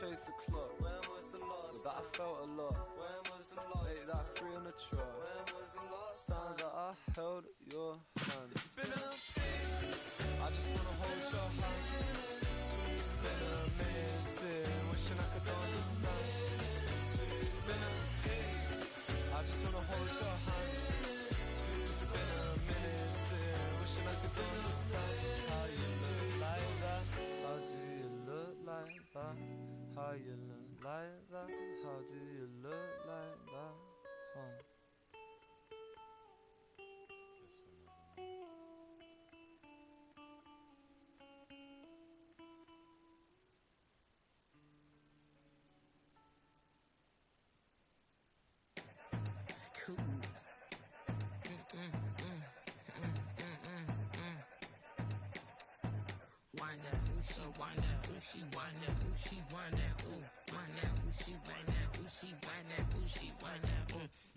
Chase the clock. When was the last that I felt a lot? When was the last made that free on the truck? When was the last time that I held your hand? It's been a I just wanna hold your hand. It's been a minute since wishing I could understand. It's been a I just wanna hold your hand. It's been a minute since wishing I could understand. How you look like that? How do you look like that? How you look like that? How do you look like that? Cool. Wind that, ooh, she wind that, ooh, she wind that, ooh, she wind that, ooh, wind that, ooh, she wind that, ooh, she wind that, ooh, she wind that,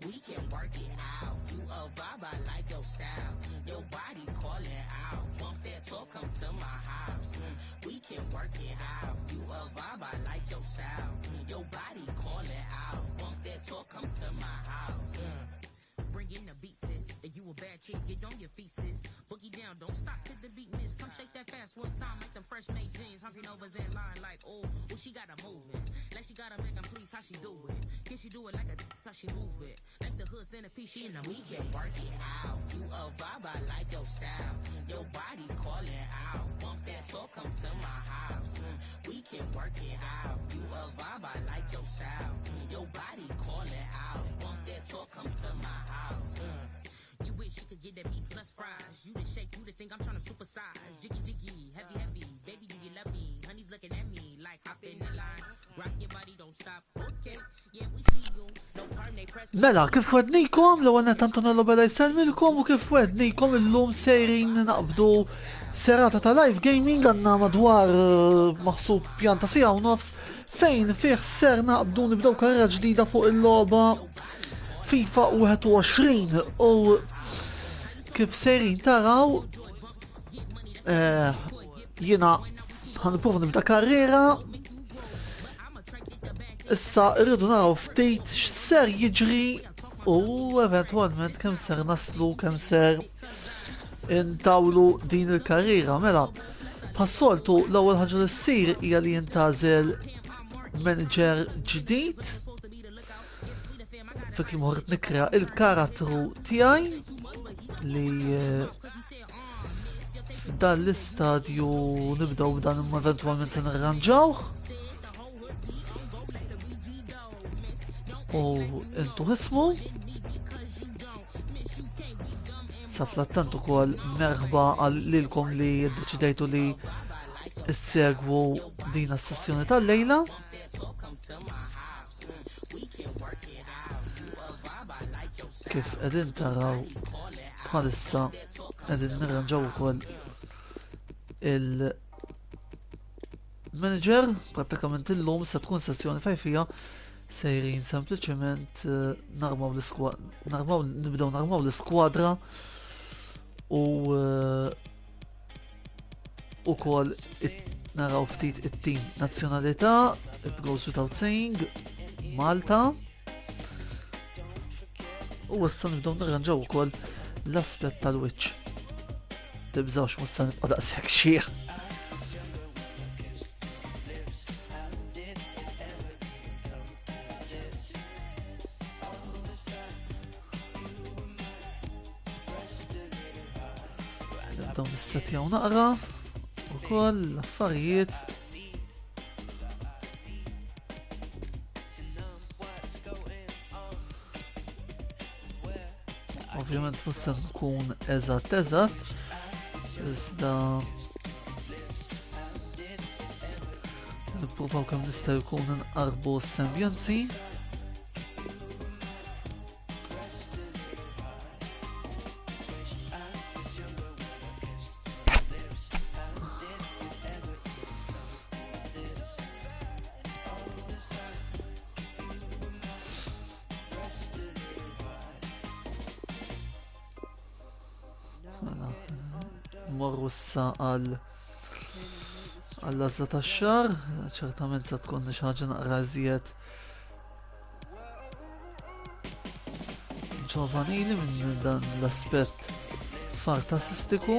We can work it out. You a vibe, I like your style. Your body calling out. Want that talk, come to my house. We can work it out. You a vibe, I like your style. Your body calling out. Want that talk, come to my house. Bring in the beat, sis. If you a bad chick, get on your feet, sis. Boogie down, don't stop till the beat miss. Come shake that fast one time like them fresh made jeans. Hungry Nova's in line like, oh, she got her moving. Like she got her make 'em please, how she do it? Can she do it like a how she move it? Like the hood centipede, she in the We can work it out. You a vibe, I like your style. Your body calling out. Want that talk, come to my house. We can work it out. You a vibe, I like your style. Your body calling out. Want that talk, come to my house. You wish you could get that meat plus fries. You the shake, you the think I'm trying to supersize. Jiggy jiggy, heavy heavy, baby do you love me? Honey's looking at me like hop in the line. Rock your body, don't stop. Okay, yeah we see you. No perm, they press. Mela, kif wednikom, l għanna Antonello Bella jissalmilkom u kif wednikom il-lum sejrin naqbdu serata ta' live gaming għanna madwar maħsub pjanta sija u nofs fejn fih ser naqbdu nibdew karriera ġdida fuq il-loba FIFA 21 u kif sejrin taraw jina ħanipruva nibda karriera issa irridu naraw ftit x'ser jiġri u eventwalment kemm ser naslu kemm ser intawlu din il-karriera. Mela, bħas-soltu l-ewwel ħaġa li ssir hija li jintażel manager ġdid fik li moħrit nikrea il-karattru tiegħi li f'dan l-istadju nibdew b'dan imma eventwalment se nirranġawh. U intu ismu sa fl-attant ukoll merħba lilkom li ddeċidejtu li issegwu din is-sessjoni tal-lejla. Kif qegħdin taraw bħalissa qegħdin nirranġaw ukoll il-manager prattikament illum se tkun sessjoni fejfija sejrin sempliċement nibdew narmaw l-iskwadra u ukoll naraw ftit it-tim nazzjonalità, it goes without saying, Malta. U issa nibdew nirranġaw ukoll l-aspett tal-wiċċ. Tibżawx mhux se nibqa' daqshekk xieħ. Nibdew nissettjaw naqra ukoll l-affarijiet. Ovvjament mhux se nkun eżatt, iżda Nippruvaw kemm nista' jkun inqarbu s-sembjanzi. Morru issa għall-għazza tax-xahar, ċertament se tkun xi ħaġa naqra iżjed ġovanili minn dan l-aspett fantastiku.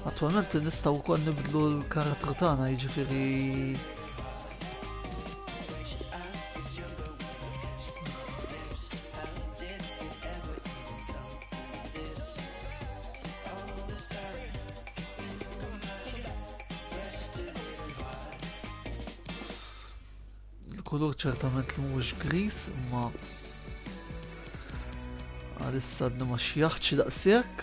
Attualment nistgħu wkoll nibdlu l-karattru tagħna, jiġifieri kulur ċertament li mhuwiex gris, imma għalissa għadna ma xjaħġ daqshekk.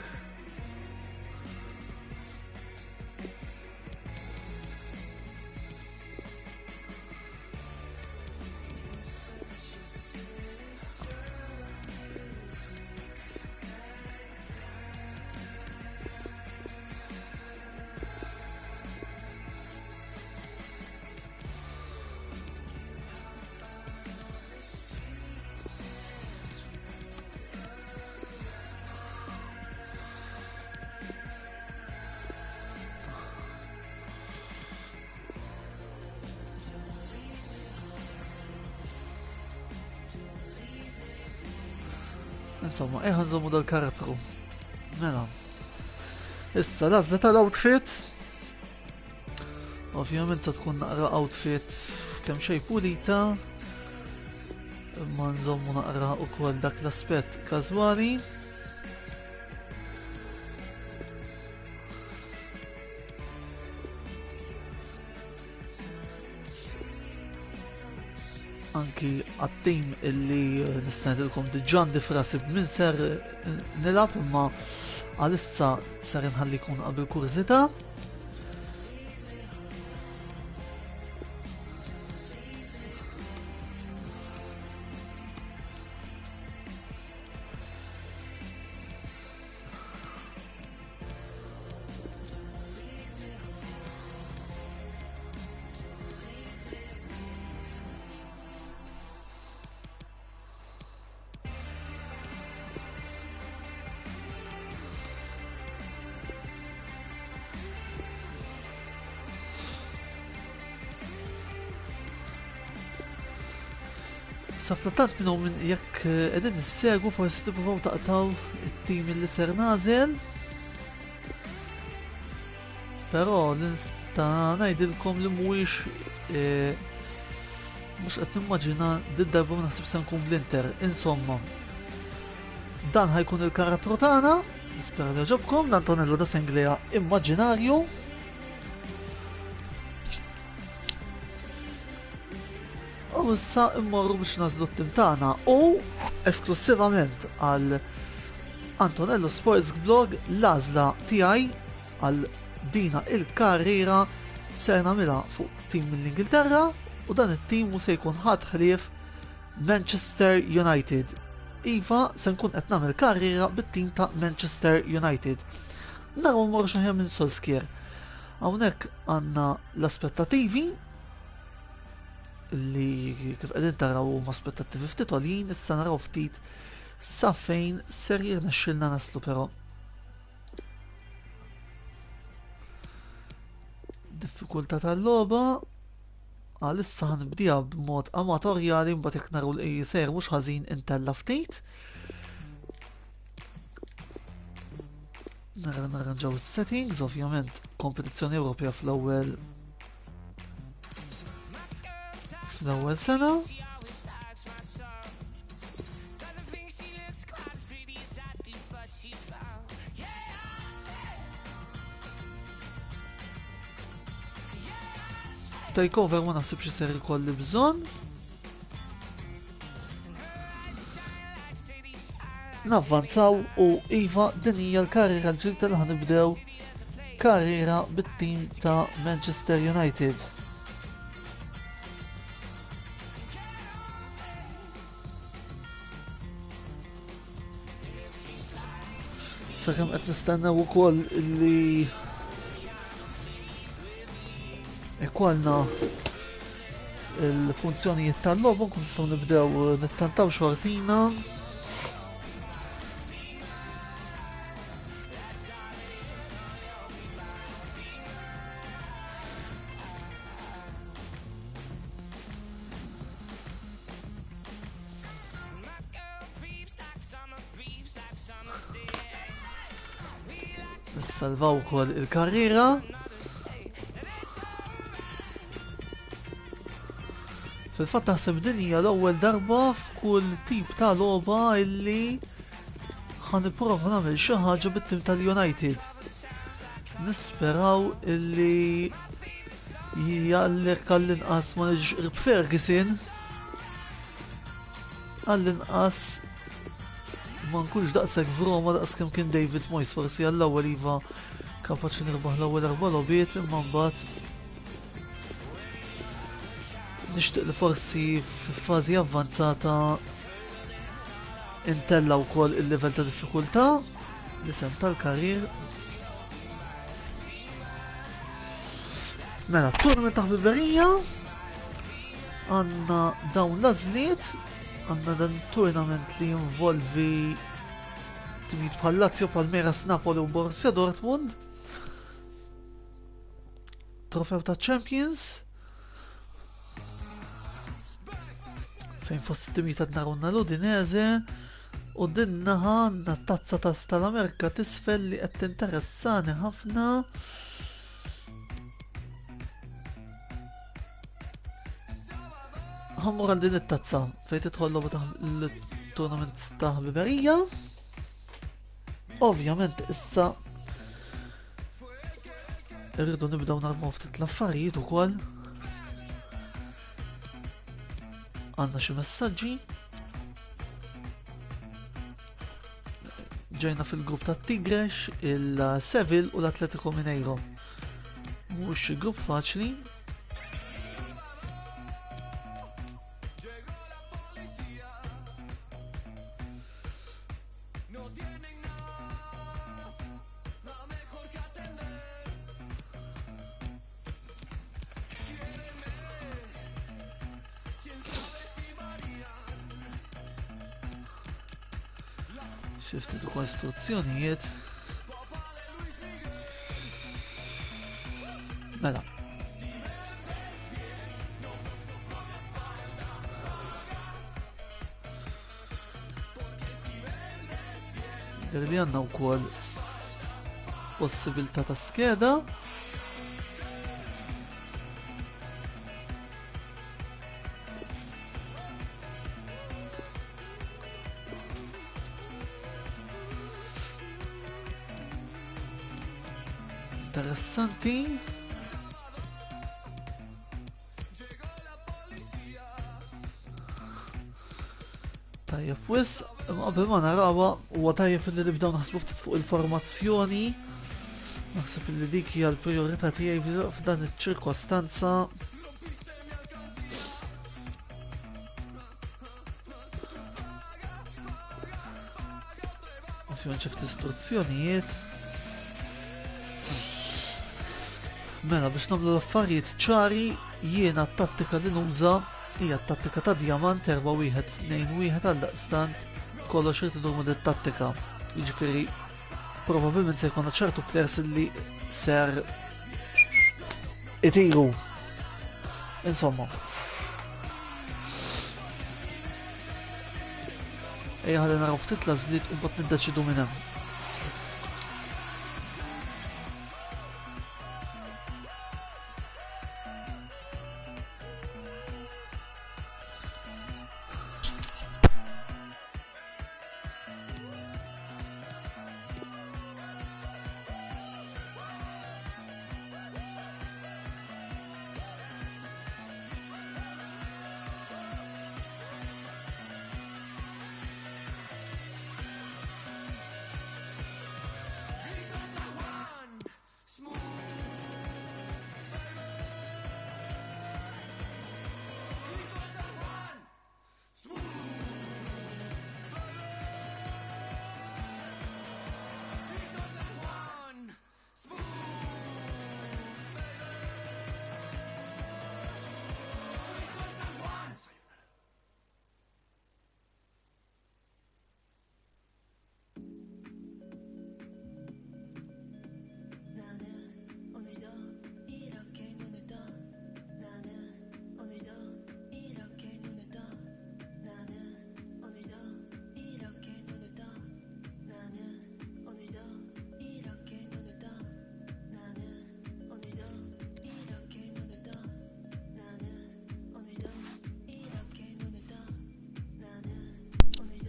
Insomma, nżommu dal-karattru. Mela. Issa l-għażla tal-outfit. Ovvjament se tkun naqra outfit kemm xejn pulita. Imma nżommu naqra wkoll dak l-aspett każwali. Anki għat-tim illi nistajdilkom diġan difrasib minn ser nilab, imma għalissa ser nħallikun qabel kurzita. Saflatant minnhom minn jekk qegħdin nissegwu forsi tippruvaw taqtaw it-tim li ser nażel. Però nista' ngħidilkom li mhuwiex mhux qed nimmaġina d-darba ma naħseb se nkun bl-Inter. Insomma, dan ħajkun il-karattru tagħna, nispera li ġobkom, l-Antonello da Sengleja immaġinarju. U issa immorru biex nażlu t-tim tagħna u esklusivament għal Antonello Sports Blog l-għażla tiegħi għal dina il-karriera ser nagħmilha fuq tim mill-Ingilterra u dan it-tim mhu se jkun ħadd ħlief Manchester United. Iva se nkun qed nagħmel karriera bit-tim ta' Manchester United. Naraw mmorru xi minn Solskjaer. Hawnhekk għandna l-aspettattivi li kif qegħdin taraw huma aspettattivi ftit għolin, issa naraw ftit sa fejn ser jirnexxilna naslu però. Diffikultà tal-logħba għalissa ħanibdiha b'mod amatorjali mbagħad jekk naraw li jsejr mhux ħażin intella ftit. Narranġaw is-settings, ovvjament kompetizzjoni Ewropea fl-ewwel sena. Takeover ma naħsibx ser ikolli bżonn. Navvanzaw u iva din hija l-karriera l-ġdida li ħanibdew karriera bit-tim ta' Manchester United. Sakemm qed nistennew ukoll li ikollna il-funzjonijiet tal-logħba nkun nistgħu nibdew nittantaw xortina. Nissalvaw ukoll il-karriera. Fil-fatt naħseb din hija l-ewwel darba f'kull tip ta' logħba illi ħanipprova nagħmel xi ħaġa bit-tim tal-United. Nisperaw illi jgħallek għall-inqas ma niġix qrib Ferguson, għall-inqas ma nkunx daqshekk f'Roma daqskemm kien David Moyes, forsi għall-ewwel iva kapaċi nirbaħ l-ewwel erba' logħbiet imma mbagħad nixtieq li forsi f'fażi avvanzata intella wkoll il-livell ta' diffikultà l-isem tal-karrier. Mela, tournament ta' ħbiberija għandna dawn l-għażliet, għandna dan tournament li jinvolvi timijiet bħal Lazio, Palmeiras, Napoli u Borussia Dortmund. Trofew ta' Champions fejn fost it-timijiet qed narunna l-Udinese u din naħa għandna t-tazza tal-Amerika t'isfel li qed tinteressani ħafna. Ħammur għal din it-tazza fejn tidħol logħba l-tournament ta' ħbiberija. Ovvjament issa irridu nibdew narmu ftit l-affarijiet ukoll. Għandna xi messaġġi. Ġejna fil-grupp ta' Tigres, il-Seville u l-Atletico Mineiro. Mhux xi grupp faċli. Xifti du konstruzzjonijiet. Mela. Li għanna u kol possibilità ta' skeda. Interessanti. Tajjeb, wis, qabel ma narawa huwa tajjeb li nibdew naħsbu ftit fuq il-formazzjoni. Naħseb li dik hija l-prijorità tiegħi f'dan iċ-ċirkostanza. Ovvjament ċift istruzzjonijiet. Mela biex nagħmlu l-affarijiet ċari, jiena t-tattika li nuża hija t-tattika ta' Diamant 4-1-2-1 għaldaqstant kollox irid idur minn it-tattika. Jiġifieri probabbilment se jkollna ċertu players li ser itiru. Insomma. Ejja ħalli naraw ftit l-għażliet u mbagħad niddeċidu minn hemm.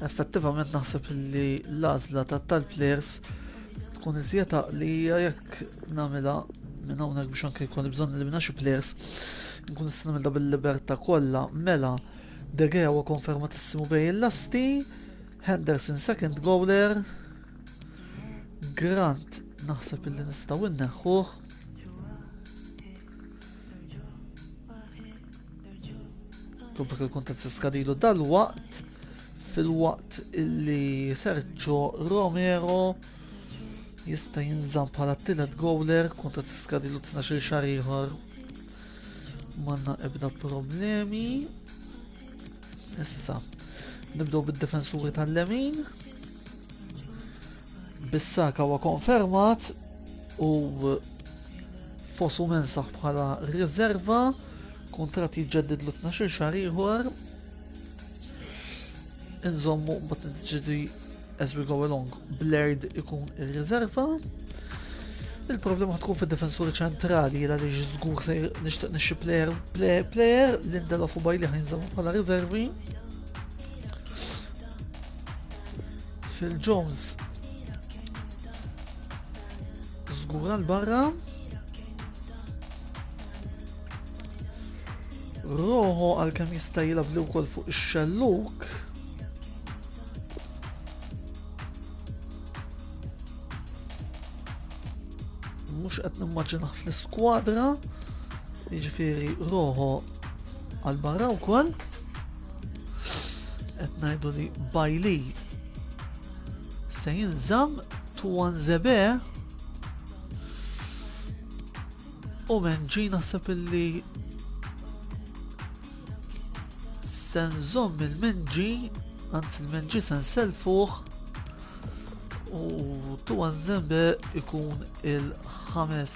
Effettivament naħseb li l-għażla tal-plejers tkun iżjed għaqlija jekk nagħmilha minn hawnhekk biex anke jkun bżonn elimina xi plejers nkun nista' nagħmilha bil-libertà kollha. Mela De Gea huwa konfermatissimu bejn il-lasti, Henderson second goaler, Grant naħseb illi nistgħu inneħħuh. Dak il-kuntratt skadilu dal-waqt fil-waqt illi Sergio Romero jista' jinżamm bħala t-tielet goaler kuntratt skadilu 12 xahar ieħor. M'għandna ebda problemi. Issa nibdew bid-difensuri tal-lemin. Bissaka huwa konfermat u Fosu Mensah bħala riserva, kuntratt jiġġeddidlu 12 xahar ieħor. Inżommu mbagħad niġġiedi as we go along. Blaird ikun ir-riserva. Il-problema tkun fid-difensuri ċentrali għaliex żgur se nixtieq nixxi plejer Lindelof u Bailey ħajnżammu bħala riservi. Phil Jones żgur għal barra. Rojo għalkemm jista' jilgħab li wkoll fuq ix-xelluk. Mhux qed nimmaġinaħ fl-iskwadra, jiġifieri Rojo għal barra wkoll. Qed ngħidu li Bailey se jinżamm Tuanzebe u Mengi naħseb illi se nżomm il-Mengi, anzi il-Mengi se nselfuh u Tuanzebe ikun il-5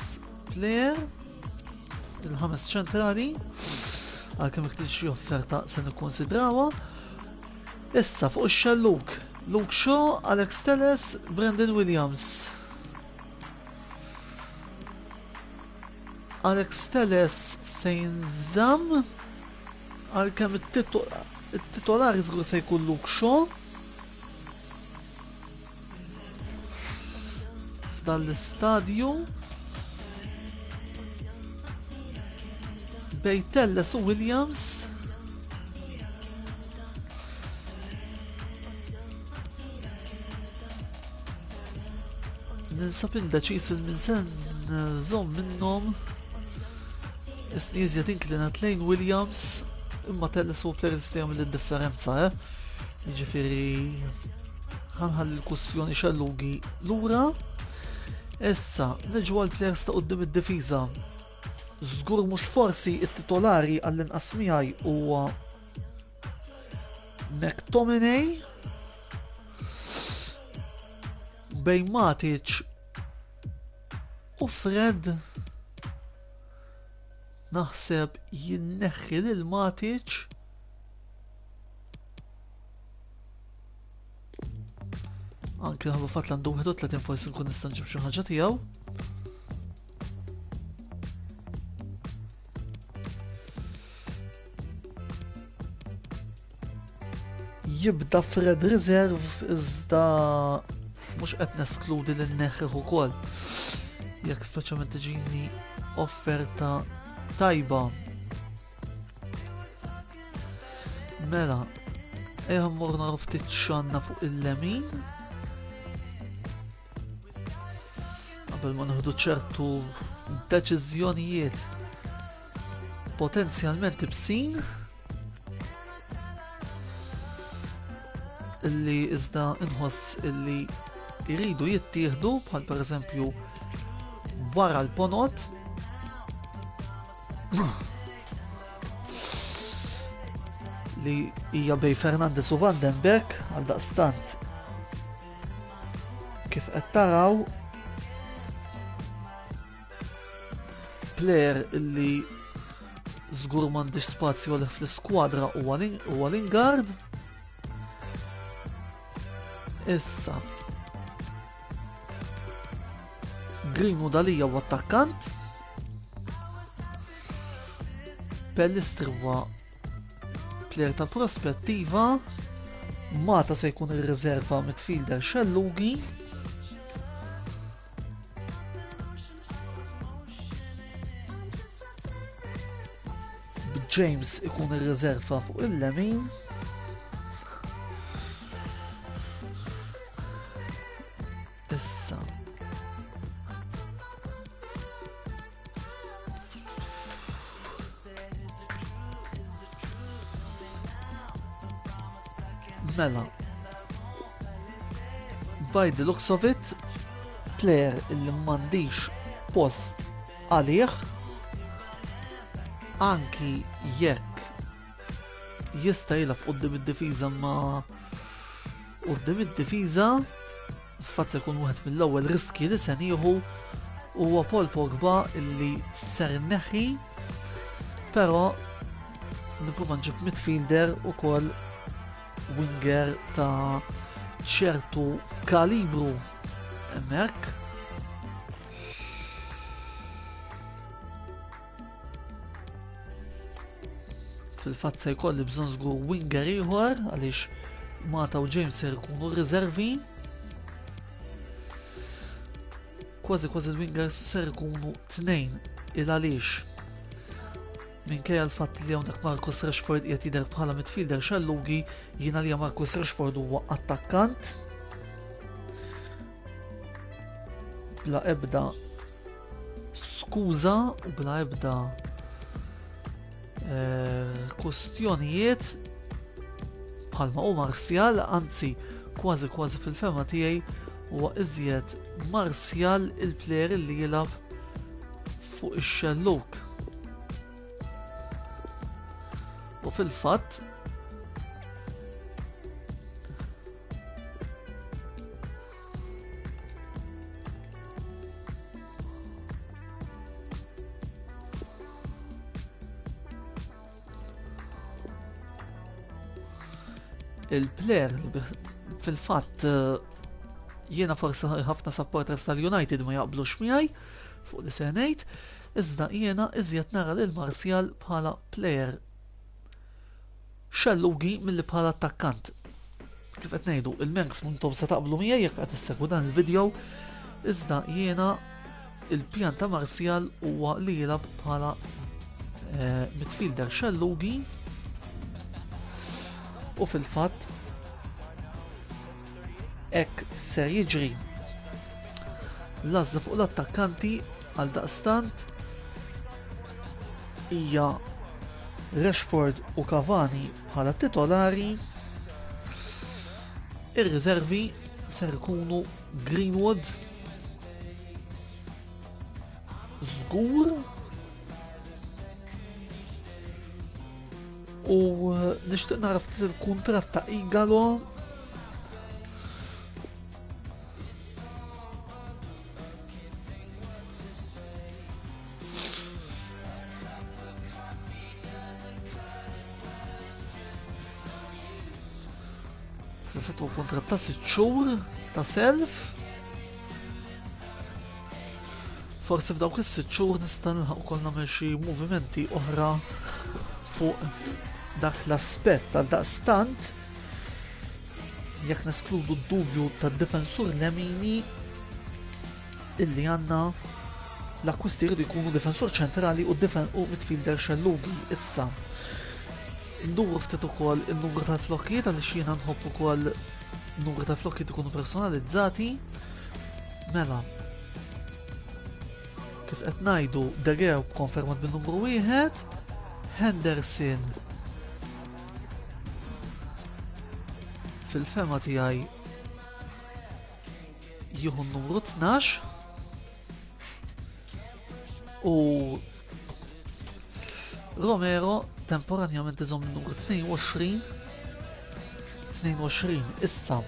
plejer, il-5 ċentrali, għalkemm jekk xi offerta se nikkonsidrawha. Issa fuq ix-xelluk, Luke Shaw, Alex Telles, Brendan Williams. Alex Telles se jinżamm għalkemm it-titolari żgur se jkun Luke Shaw. F'dan l-istadju bejn Telles u Williams ninsab indeċiż il-min se nżomm minnhom isniżjed inklinat lejn Williams imma Telles u plejer jista' jagħmel id-differenza, Jiġifieri ħanħalli l-kwistjoni xellugi lura. Issa niġu għall-plejers ta' quddiem id-difiża. Żgur mhux forsi t-titolari għall-inqas miegħi huwa McTominay bejn Matic u Fred. Naħseb jinneħħi lil Matic anke ħallu fatt l-għandu 31 forsi nkun nista' nġib xi ħaġa tiegħu. Jibda Fred Reserve iżda mhux qed neskludi li nneħħih ukoll. Jekk speċjalment tiġini offerta tajba. Mela, mmorru naraw ftit x'għandna fuq il-lemin. Qabel ma nieħdu ċertu deċiżjonijiet potenzjalment ibsin illi iżda inħoss illi jridu jittieħdu bħal pereżempju wara l-ponot li hija bej Fernandes u Vandenberg għal daqstant kif qed taraw plejer illi żgur m'għandix spazju għalih fl-iskwadra huwa Lingard. Issa Greenwood għalija huwa attakkant. Pellistri huwa plejer ta' prospettiva. Mata se jkun ir-riserva midfielder Xellugi. James ikun ir-riserva fuq il-lemin. Issa. Mela. By the looks of it, player illi m'għandix post għalih, anki jekk jista' jilgħab quddiem id-difiża ma quddiem id-difiża fatt se jkun wieħed mill-ewwel riski li se nieħu huwa Paul Pogba illi ser inneħħi, però nipprova nġib midfielder ukoll winger ta' ċertu kalibru hemmhekk. Fil-fatt se jkolli bżonn żgur winger ieħor għaliex Mata u James ser ikunu riservi. Kważi l-wingers ser ikunu tnejn il għaliex minkejja l-fatt li hawnhekk Marcus Rashford qiegħed jidher bħala midfielder Xellugi, jiena li Marcus Rashford huwa attakkant. Bla ebda skuża u bla ebda kwestjonijiet bħalma u Martial, anzi kważi fil-fema tiegħi huwa iżjed Martial il-plejer li jilgħab fuq ix-Xellug. U fil-fatt il-plejer fil-fatt jiena forsi ħafna supporters tal-United ma jaqblux miegħi fuq li se ngħid, iżda jiena iżjed nara lil Martial bħala plejer Xellugi milli bħala attakkant. Kif qed ngħidu, il-Mengs muntom se taqblu miegħi jekk qed issegwu dan il-video, iżda jiena il-pjan ta' Martial huwa li jilgħab bħala midfielder Xellugi u fil-fatt hekk ser jiġri. L-għażla fuq l-attakkanti għal daqstant hija Rashford u Cavani bħala titolari, ir-riservi ser ikunu Greenwood, żgur, u nixtieq nara ftit il-kuntratt ta' Igalo. Fettu kontratt ta' 6 xhur ta' self. Forsi f'dawk is-6 xhur nista' nilħaq ukoll nagħmel xi movimenti oħra fuq dak l-aspett tal-daqstant jekk neskludu d-dubju tad-difensur lemini illi għandna l-akkwisti jridu jkunu difensur ċentrali u midfielder Xellugi. Issa nduru ftit ukoll in-numru tal-flokkijiet għaliex jiena nħobb ukoll n-numru tal-flokkijiet ikunu personalizzati. Mela, kif qed ngħidu De Gea konfermat bin-numru 1, Henderson fil-fema tiegħi jieħu n-numru 12 u Romero temporanjament iżomm n-numru 22 issa.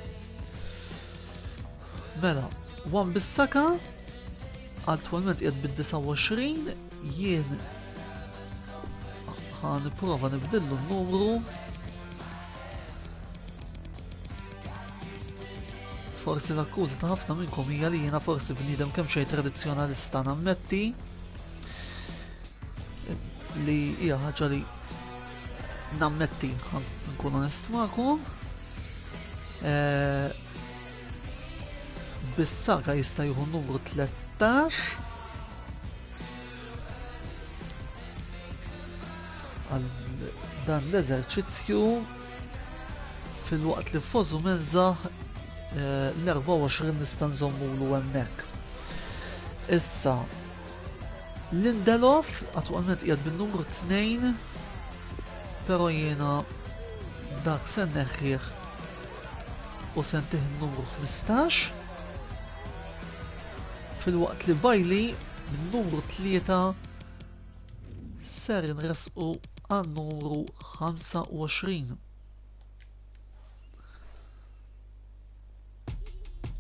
Mela, Wan-Bissaka attwalment qiegħed bid-29, jien nipprova nibdillu n-numru. Forsi l-akkuża ta' ħafna minnkom hija li jiena forsi bniedem kemm xejn tradizzjonalista nammetti li hija ħaġa li nammetti nkun onest magħkom. Bissaka jista' jieħu numru 13 għal dan l-eżerċizzju fil-waqt li fozu mezzaħ l-24 nista' nżommulu hemmhekk. Issa Lindelof attwalment qiegħed bin-numru 2, però jiena dak se nneħħih u se ntih n-numru 15 fil-waqt li Bailey min-numru 3 ser inresqu għan-numru 25.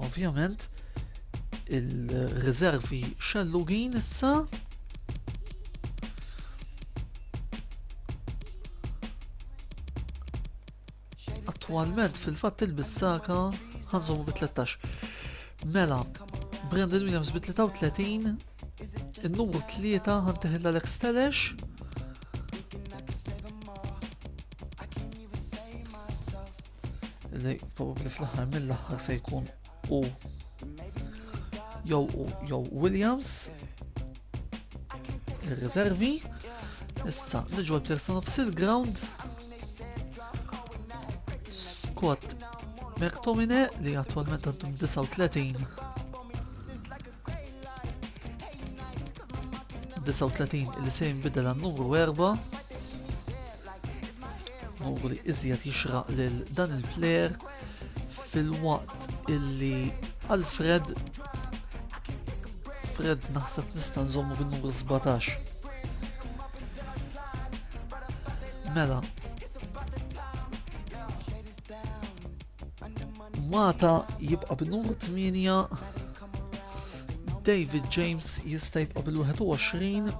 Ovvjament il-riservi xellugin issa attwalment fil-fatt il-Bissaka ħanżomu bi 13. Mela, Brandon Williams bi 33, il-numru 3 ħantiħilla Alex Telles. Li probabli fl-aħħar mill-aħħar se jkun jew Williams ir-riservi. Issa niġu għal-person of Silground Scott McTominay li attwalment għandhom 39 li se jinbidel għan numru 4, numru li iżjed jixraq lil dan il-plejer fil-waqt illi Alfred naħseb nista' nżommu bin-numru 17. Mela Mata jibqa' bin-numru 8, David James jista' jibqa' bil-21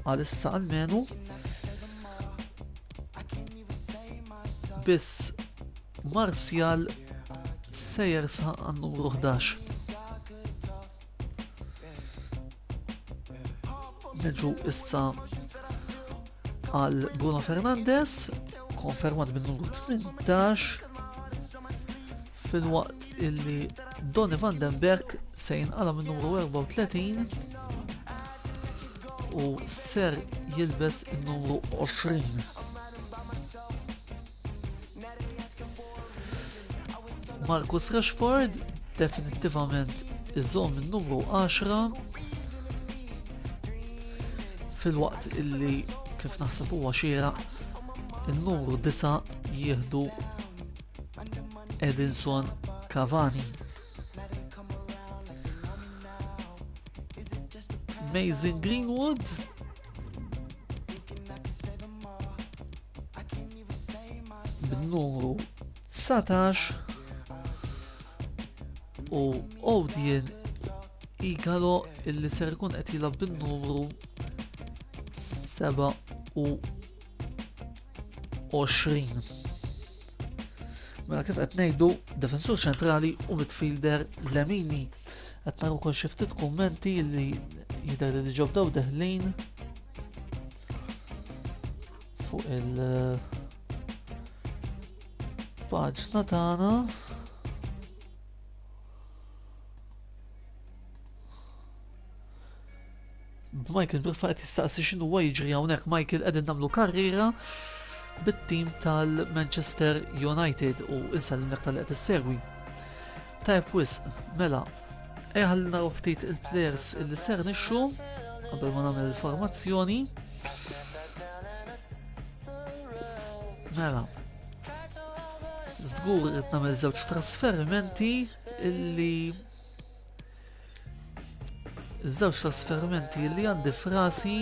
għalissa għalmenu. Biss Martial se jersaq għan-numru 11. Neġu issa għal Bruno Fernandes, konfermat bin-numru 18, fil-waqt illi Donny van den Berg se jinqala min-numru 34 u ser jilbes il-numru 20. Marcus Rashford definittivament iżomm il-numru 10 fil-waqt illi kif naħseb huwa xieraq il-numru 9 jieħdu Edinson Cavani. Mason Greenwood bin-numru 19 u Odien Igalo illi ser ikun qed jilgħab bin-numru 27. Mela kif qed ngħidu defensur ċentrali u midfielder Lamini. Qed naraw ukoll xi ftit kummenti li jidher li ġew daw deħlin fuq il-paġna tagħna. Michael bil-faqt jistaqsi x'inhu huwa jiġri hawnhekk. Michael qegħdin nagħmlu karriera bit-tim tal-Manchester United u issa l-nek tal-qed issegwi. Tajb wisq, mela, ħalli naraw ftit il-players illi ser nixxu qabel ma nagħmel il-formazzjoni. Mela, żgur qed nagħmel żewġ trasferimenti illi iż-żewġ trasferimenti li għandi f'rasi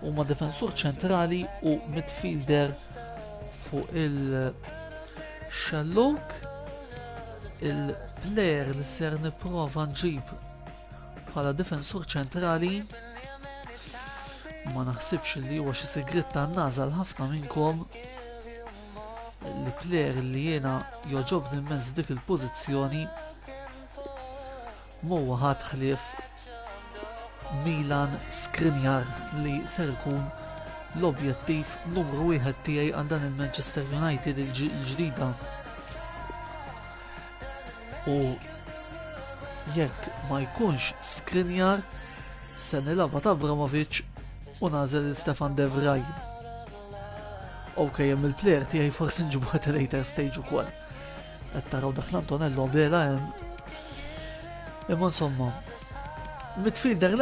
huma difensur ċentrali u midfielder fuq il-xalluk. Il-plejer li ser nipprova nġib bħala difensur ċentrali ma naħsibx li huwa xi sigriet tan-naża l ħafna minnkom. Il-plejer li jiena joġobni immens dik il-pożizzjoni m'huwa ħadd ħlief Milan Skriniar li ser ikun l-objettiv numru 1 tiegħi għal dan il-Manchester United il-ġdida. U jekk ma jkunx Skriniar se nilagħba ta' Abramovich u nażel Stefan De Vrij. Hemm il-plejer tiegħi forsi nġibu at a later stage ukoll. Qed taraw dak l-Antonello bela hemm. Imma insomma, midfielder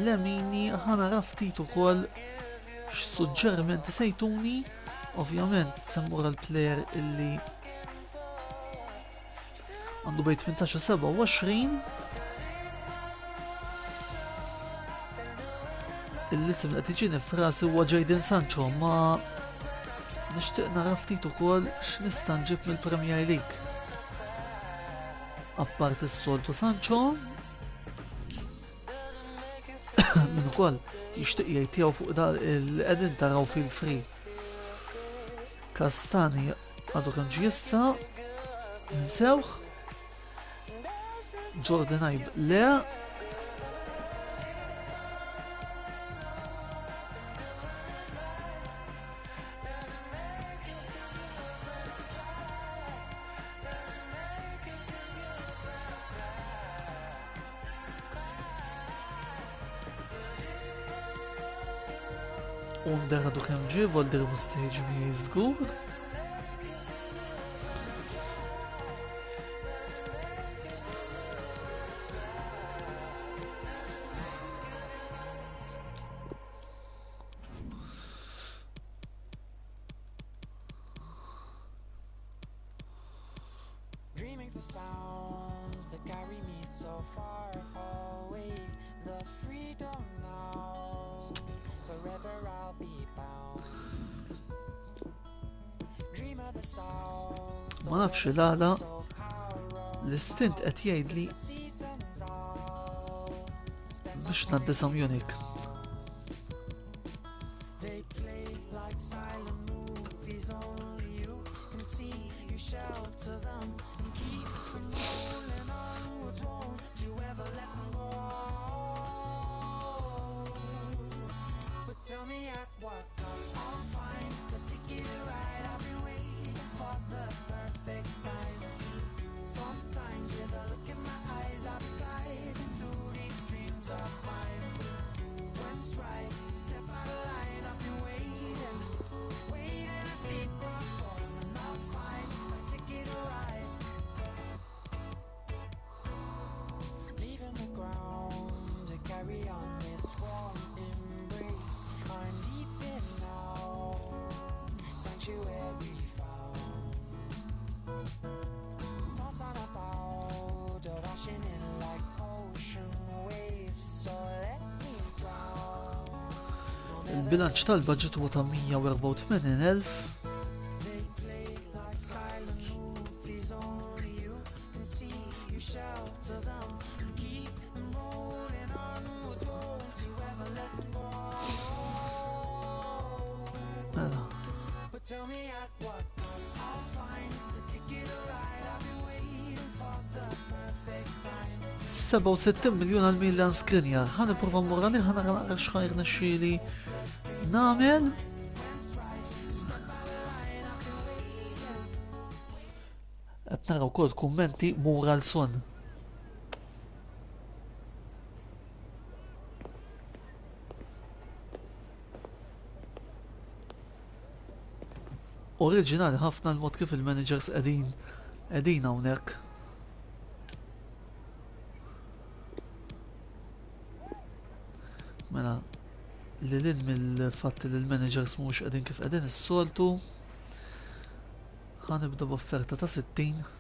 Lamini ħana raf ftit ukoll x'suġġerimenti sejtuni. Ovvjament semmura l-plejer illi għandu bejn 18 u 27. Il-isem li qed jiġini f'rasi huwa Jadon Sancho, ma nixtieq nara ftit ukoll x'nista' nġib mill-Premier League. Appart is-soltu Sancho, min ukoll jixtieq jgħid tiegħu fuq il-qegħdin taraw fil-free. Kastani għadu kemm ġie issa, nsewħ. Jordan Ibe le. Under għadu kemm ġie, Volder mustaħġi żgur. Ma nafx l-għala l-istint qed jgħidli biex naddisa Munich. Il-bilanċ tal-budget huwa ta' 184,000. Mela. 67 miljon għal Milan Skriniar. Ħan iprova mmurrani ħana naqra x'ħajr nexxieli nagħmel. Qed nara wkoll kummenti Muralson. Oriġinali ħafna l-mod kif il-managers qegħdin hawnhekk. Mela, lilin mill-fatt li l-managers mhux qegħdin kif qegħdin is-soltu, ħanibda b'offerta ta' 60.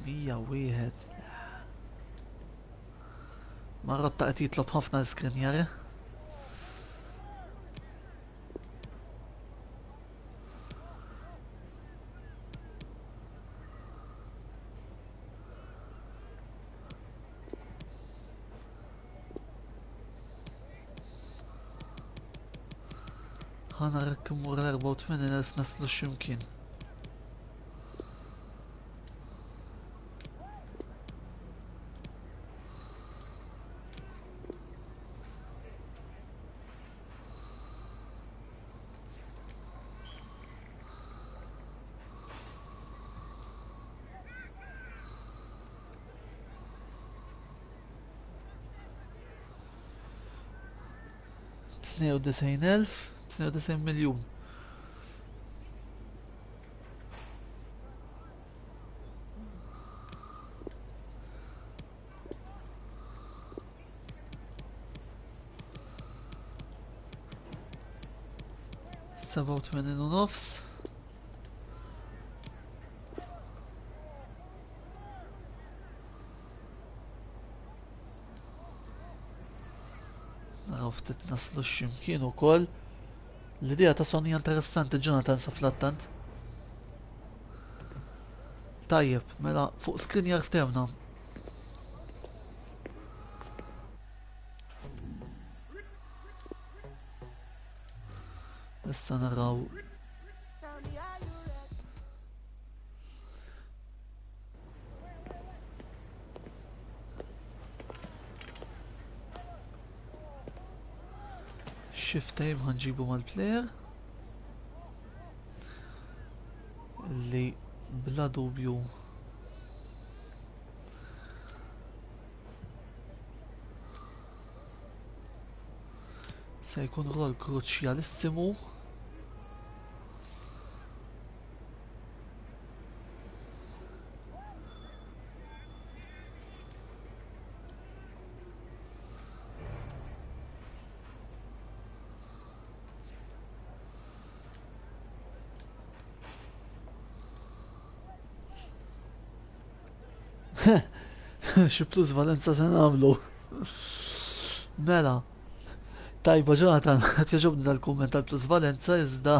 Mija wieħed. Marotta qed jitlob ħafna l-skrinjar. ħana rakkimur l-84,000 naslu x'imkien. تسنين وتسعين ألف 92 مليون. سبعة وثمانين ونص. naraw ftit naslu x'imkien ukoll. L-idea ta' Sonja interessanti Jonathan sa fl-attant. Tajjeb, mela fuq screen jarftewna. Issa naraw shift time ħanġibu mal-player li bla dubju se jkun rol kruċjalissimu. Xi plus valenza se nagħmlu. Mela. Tajba Jonathan, qed jogħġobni dal-kumment tal-plus valenza iżda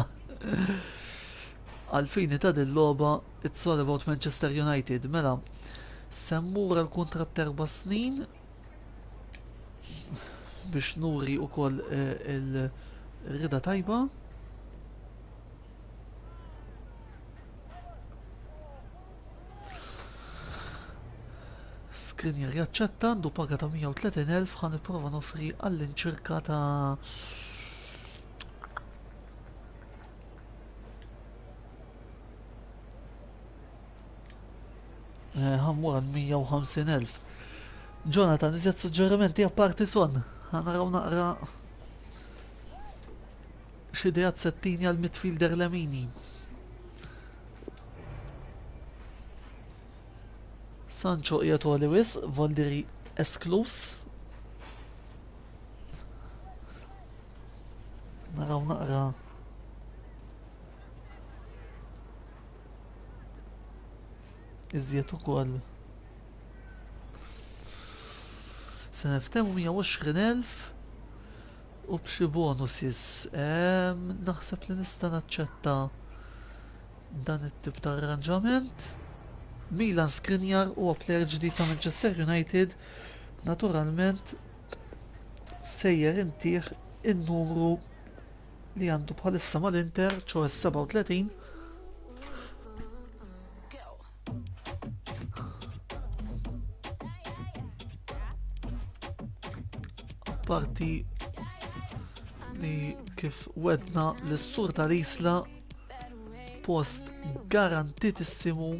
għalfini ta' din logħba it's all about Manchester United. Mela, semmura l-kuntratt 4 snin biex nuri wkoll il-rida tajba. Skrinier jaċċetta għandu paga ta' 130,000 ħan nipprova nofri għall-inċirka ta' ħammur għal 150,000. Jonathan, iżjed suġġerimenti apparti Son. Ħan naraw naqra x'idejat settini għal midfielder Lamini. Sancho qiegħed għali wisq, Volderi esklus. Naraw naqra iżjed ukoll. Se niftehmu 120,000 u b'xi bonuses. Naħseb li nista' naċċetta dan it-tip ta' arranġament. Milan Skriniar huwa plejer ġdid ta' Manchester United, naturalment sejjer intih in-numru li għandu bħalissa mal-Inter, ċoħe 37. Apparti li kif wedna l-sur tal-Isla post garantitissimu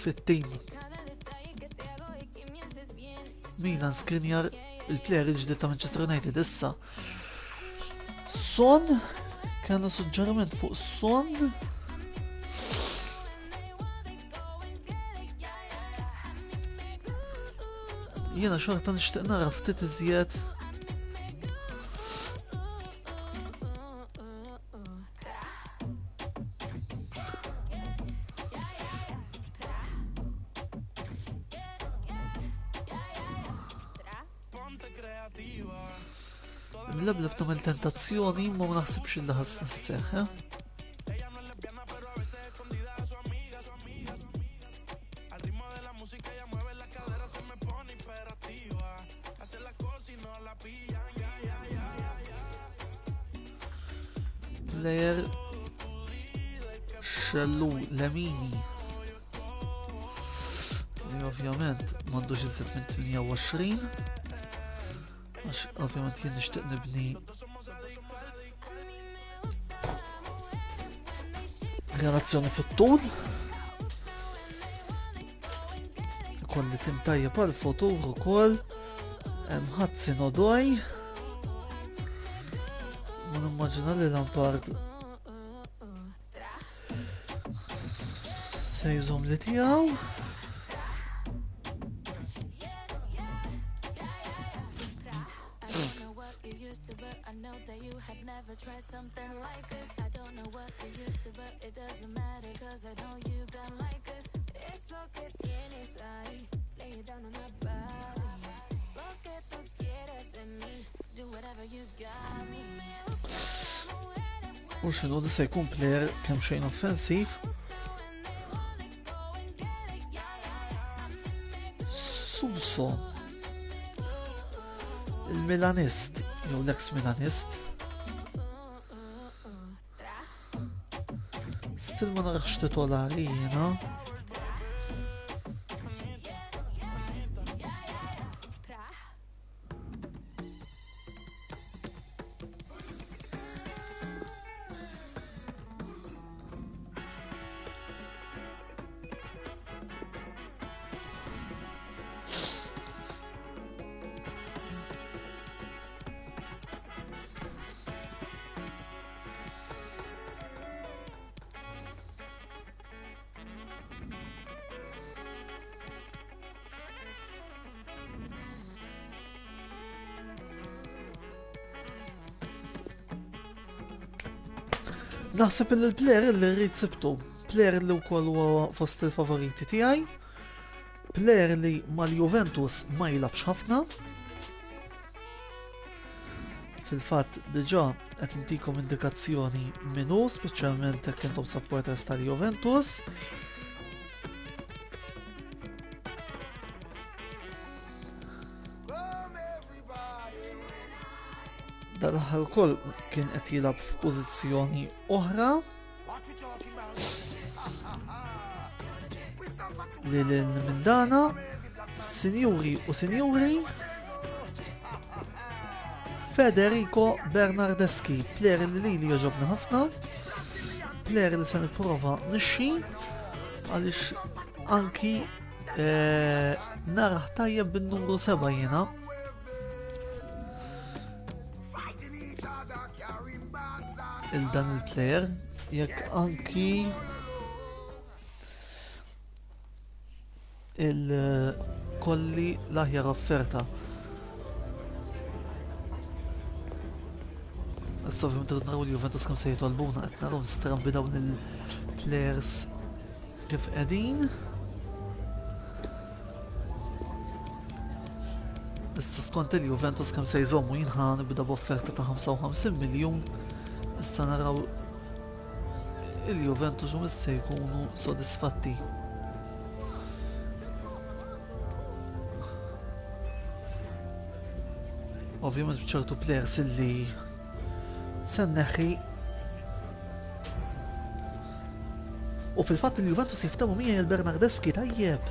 fit-tim. Milan Skriniar il-plejer il-ġdid ta' Manchester United issa. Son kellna suġġerament fuq Son. Jiena xorta nixtieq nara ftit iżjed Mlebla b'tamel tentazzjoni ma naħsibx il ħas tasseħ, Player xellu Lemini li ovvjament m'għandux iżjed minn 28 għax ovvjament jien nixtieq nibni relazzjoni fit-tul ikolli tim tajjeb għall-futur ukoll hemm Hudson Odoi ma nimmaġina li Lampard se jżomm li tiegħu. U xinu li se jkun plejer kemm xejn offensiv. Suso il-Milanist jew l-ex-Milanist stil ma narax titolari jiena. Naħseb il-plejer li rrid sibtu, plejer li wkoll huwa fost il-favoriti tiegħi, plejer li mal-Juventus ma jilabx ħafna. Fil-fatt diġà qed intikom indikazzjoni minnu, speċjalment jekk intom supporters tal-Juventus. Dal-aħħar ukoll kien qed jilab f'pożizzjoni oħra li minn dana Sinjuri u Sinjuri Federico Bernardeschi, plejer li jogħġobni ħafna, plejer li se nipprova nixxi għaliex anki naraħ tajjeb bin-numru 7 jiena. Il-dan il-plejer jekk anki il-kolli l-aħjar offerta. Ovvjament irrid naraw il-Juventus kemm se jitolbuna qed naraw strambi dawn il-plejers kif qegħdin. Issa skont il-Juventus kemm se jżommu jien ħa nibda b'offerta ta' 55 miljun. Issa naraw il-Juventus u se jkunu sodisfatti. Ovvjament b'ċertu plejers illi se nneħħi. U fil-fatt il-Juventus jiftemu miegħi il-Bernardeschi tajjeb.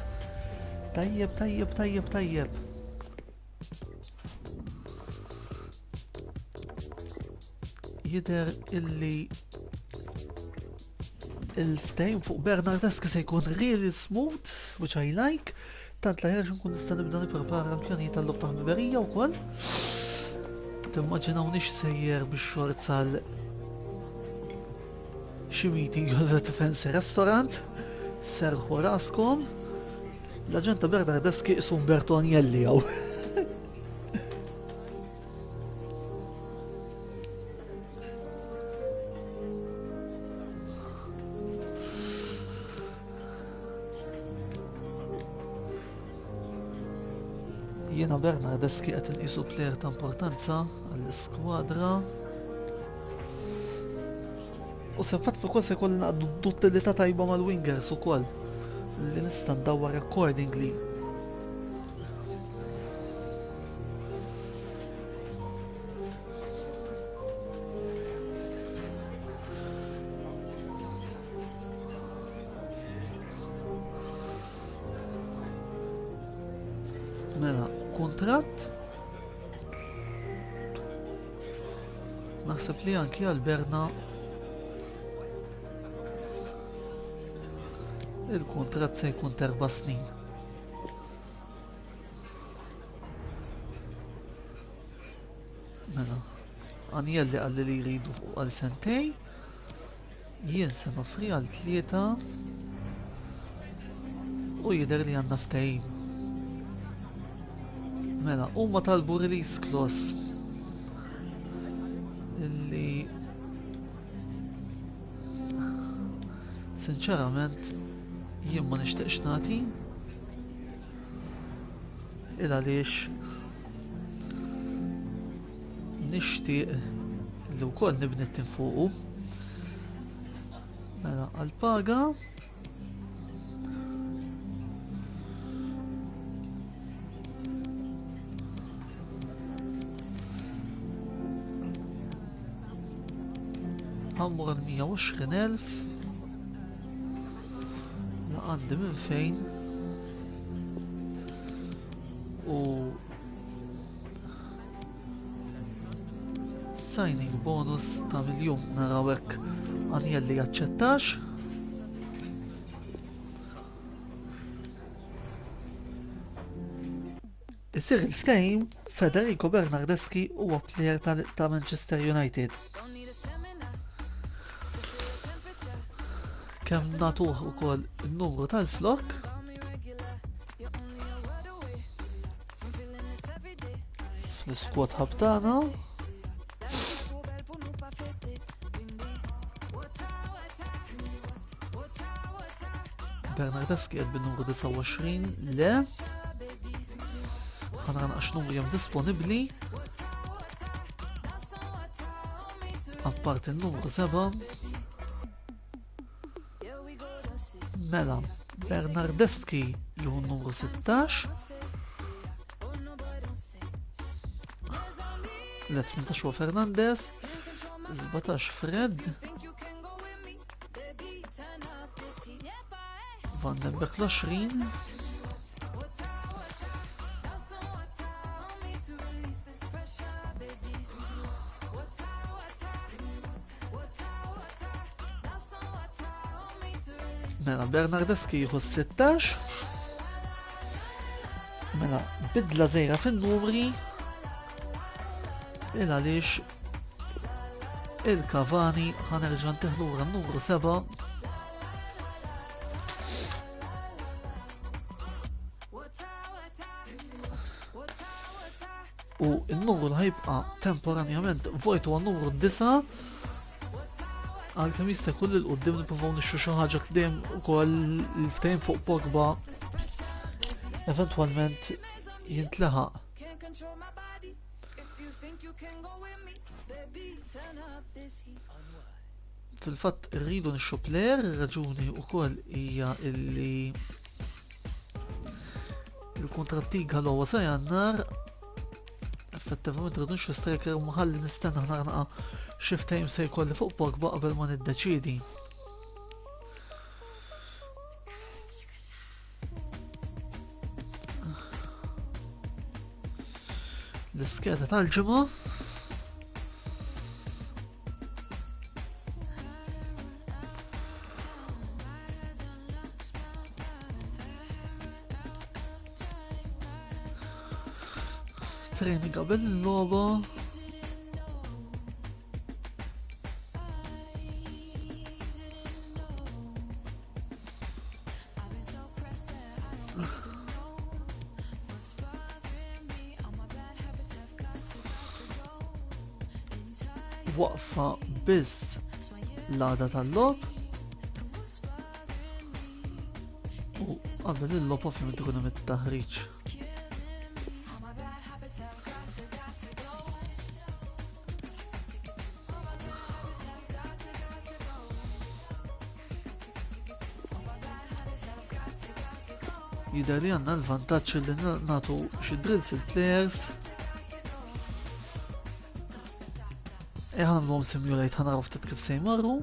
Tajjeb. Jidher illi il-ftehim fuq Bernardeschi se jkun really smooth, which I like. Tant la jerġa' nkun nista' nibda nipprepara l-pjanijiet tal-lob ta' ħbiberija wkoll. Timmaġinawniex sejjer bix-xorz għal xi meeting jew fancy restaurant, serħu raskom. L-aġent ta' Bernardeschi isu Umberto Agnelli hawn. Jiena Bernardeschi qed inqisu plejer ta' importanza għall-iskwadra. U fil-fatt ukoll se jkollna duttilità tajba mal-wingers ukoll li nista' ndawwar accordingly. Mela, kuntratt naħseb li anki għal Berna il-kuntratt se jkun 4 snin. Mela, Anjelli għalli li jridu għal sentej, jien se nofri għal 3 u jidher li għandna ftehim. Mela, huma talbu release clause illi sinċerament jien ma nixtieqx nagħti il għaliex nixtieq li wkoll nibni t-tim fuqu. Mela għall-paga ħammur għal 120,000 la għandi minn fejn u signing bonus ta' 1,000,000 naraw hekk Anjelli jaċċettax. Isir il-ftehim Federico Bernardeschi huwa plejer ta' Manchester United. Kemm nagħtuh ukoll in-numru tal-flok fl-iskwad ħabtana. Bernardeschi qed bin-numru 29 le ħanara naqx numru jem disponibbli apparti n-numru 7. Mela, Bernardeschi juhu n-numru 16, l-18 huwa Fernandez, 17 Fred, Van den Beek l-20, mela Bernardeschi jieħu 16. Mela bidla żgħira fin-numri il għaliex il-Cavani ħanerġa' ntieħ lura n-numru 7 u n-numru li ħajbqa' temporanjament vojt huwa n-numru 9 għal-kem jista' jkun il qudiem nippruvaw nixtru xi ħaġa dejjem ukoll il-ftehim fuq Pogba eventwalment jintlaħaq. Fil-fatt irridu nixtru plejer, ir-raġuni wkoll hija illi il-kuntratti għalwa sa Jannar effettivament rridu nixtru striker u maħalli nistenna ħnarnaqa' xi ftehim se jkolli fuq Pogba qabel ma niddeċiedi. L-iskeda tal-ġimgħa training qabel il-logħba waqfa biss l-għada tal-logħob u qabel il-logħba ovvjament ikun hemm it-taħriġ. Jidher li għandna l-vantaġġ li nagħtu xi drills il-players. Ħanlhom simulate ħanaraw ftit kif se jmorru.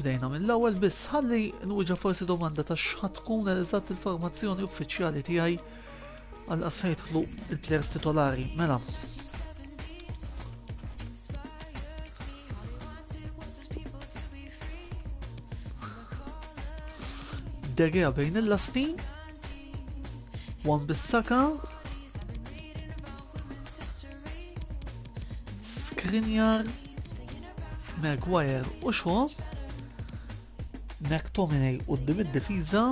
Bdejna mill-ewwel biss ħalli nwieġa forsi domanda ta' x'ħad tkun eżatt il-formazzjoni uffiċjali tiegħi għal qasfejn jidħlu il-plejers titolari. Mela. De Gea bejn il-lasti. Wan-Bissaka. Skriniar. Maguire u Shaw. McTominay qudiem id-difiża.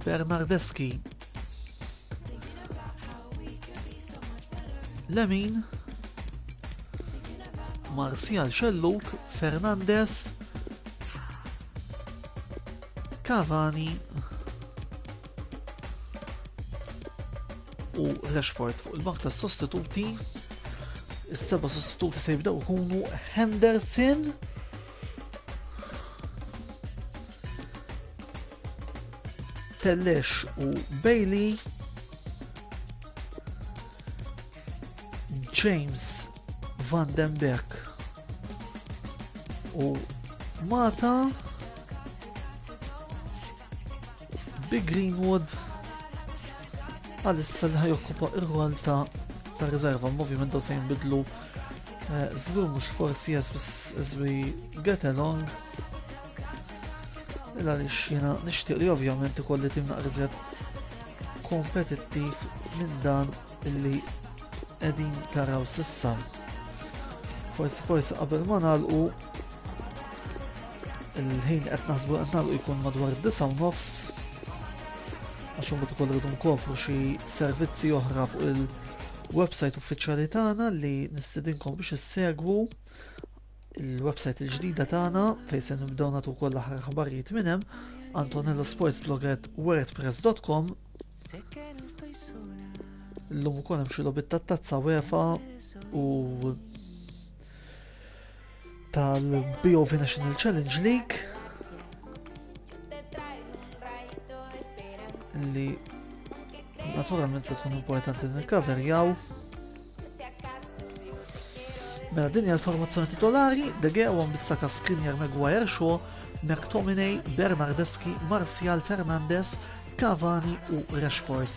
Bernardeschi Lemin. Martial Xelluk, Fernandes, Cavani u Rashford fuq il-bank tas sostituti. Is-seba' sostituti se jibdew ikunu Henderson, Telles u Bailey, James Van den Beek u Mata, Big Greenwood għalissa li ħajokkupa ir-rwol ta' riserva. Moviment daw se jinbidlu żgur mhux forsi as we get along. Għaliex jiena nixtieq li ovvjament ikolli tim naqriżet kompetittiv minn dan illi qegħdin taraw s'issa. Forsi qabel ma nagħlqu il-ħin qed naħsbu qed nagħlqu jkun madwar 9:30 għax imbagħad ukoll rridu nkopru xi servizzi oħra fuq il-website uffiċjali tagħna li nistedinkom biex issegwu il-website il-ġdida tagħna fejn se nibdew nagħtu wkoll aħħar aħbarijiet minn hemm antonellosportsblog@wordpress.com. Illum ukoll hemm xi logħbiet tat-tazza UEFA u tal-BOV National Challenge League li naturalment se tkun importanti nikkaverjaw. Mela din hija l-formazzjoni titolari: De Gea, Wan-Bissaka, Skriniar, Maguire, Shaw, McTominay, Bernardeschi, Martial, Fernandes, Cavani u Rashford.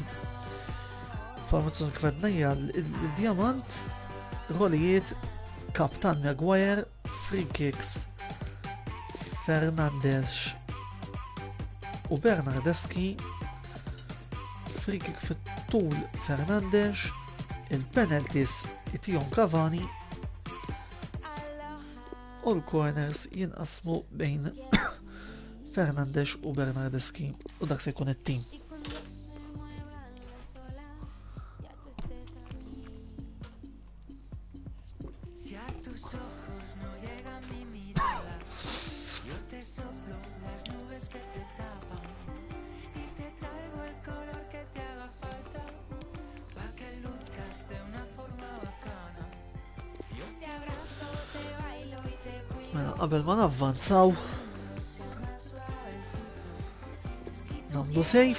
Formazzjoni kif għedna hija l-djamant, rolijiet Kaptan Maguire, free kicks Fernandes u Bernardeschi, free kick fit-tul Fernandes, il-penalties itihom Cavani u l-corners jinqasmu bejn Fernandes u Bernardeschi u dak se jkun it-tim. Qabel ma navvanzaw nagħmlu save.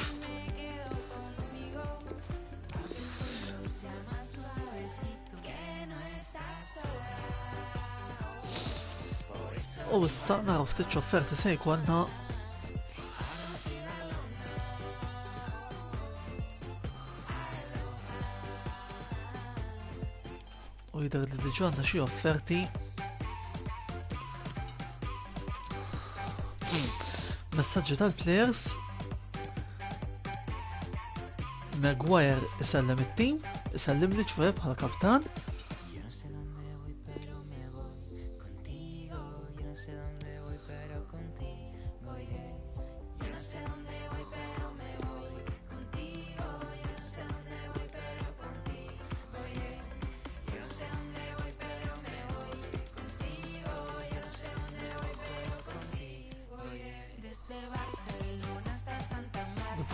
U issa naraw ftit x'offerti se jkollna u jidher li diġà għandna xi offerti. Messaġġi tal-players. Maguire isellem it-tim, isellem li ċweb bħala kaptan.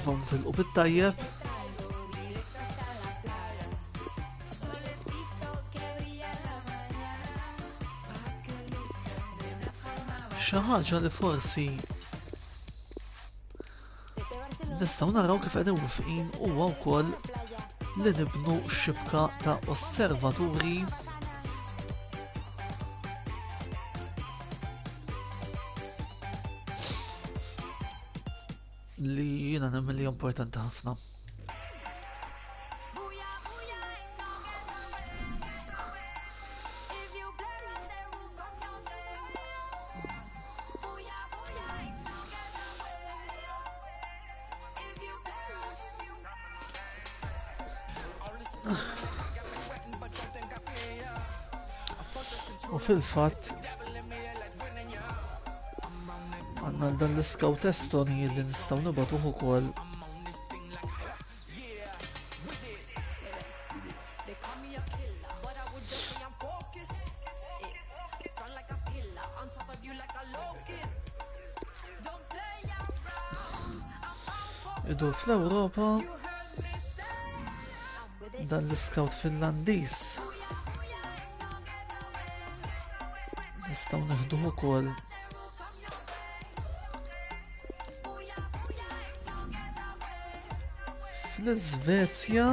nippruvaw nitilqu bit-tajjeb. Xi ħaġa li forsi nistgħu naraw kif qegħdin wifqin huwa wkoll li nibnu xibka ta' osservaturi li jiena nemmen li importanti ħafna. U fil-fatt għandna dan l-scout Estoni li nistgħu nibgħatuh ukoll idur fl-Ewropa dan l-scout Finlandiż nistgħu neħduh ukoll fl-Iżvezja.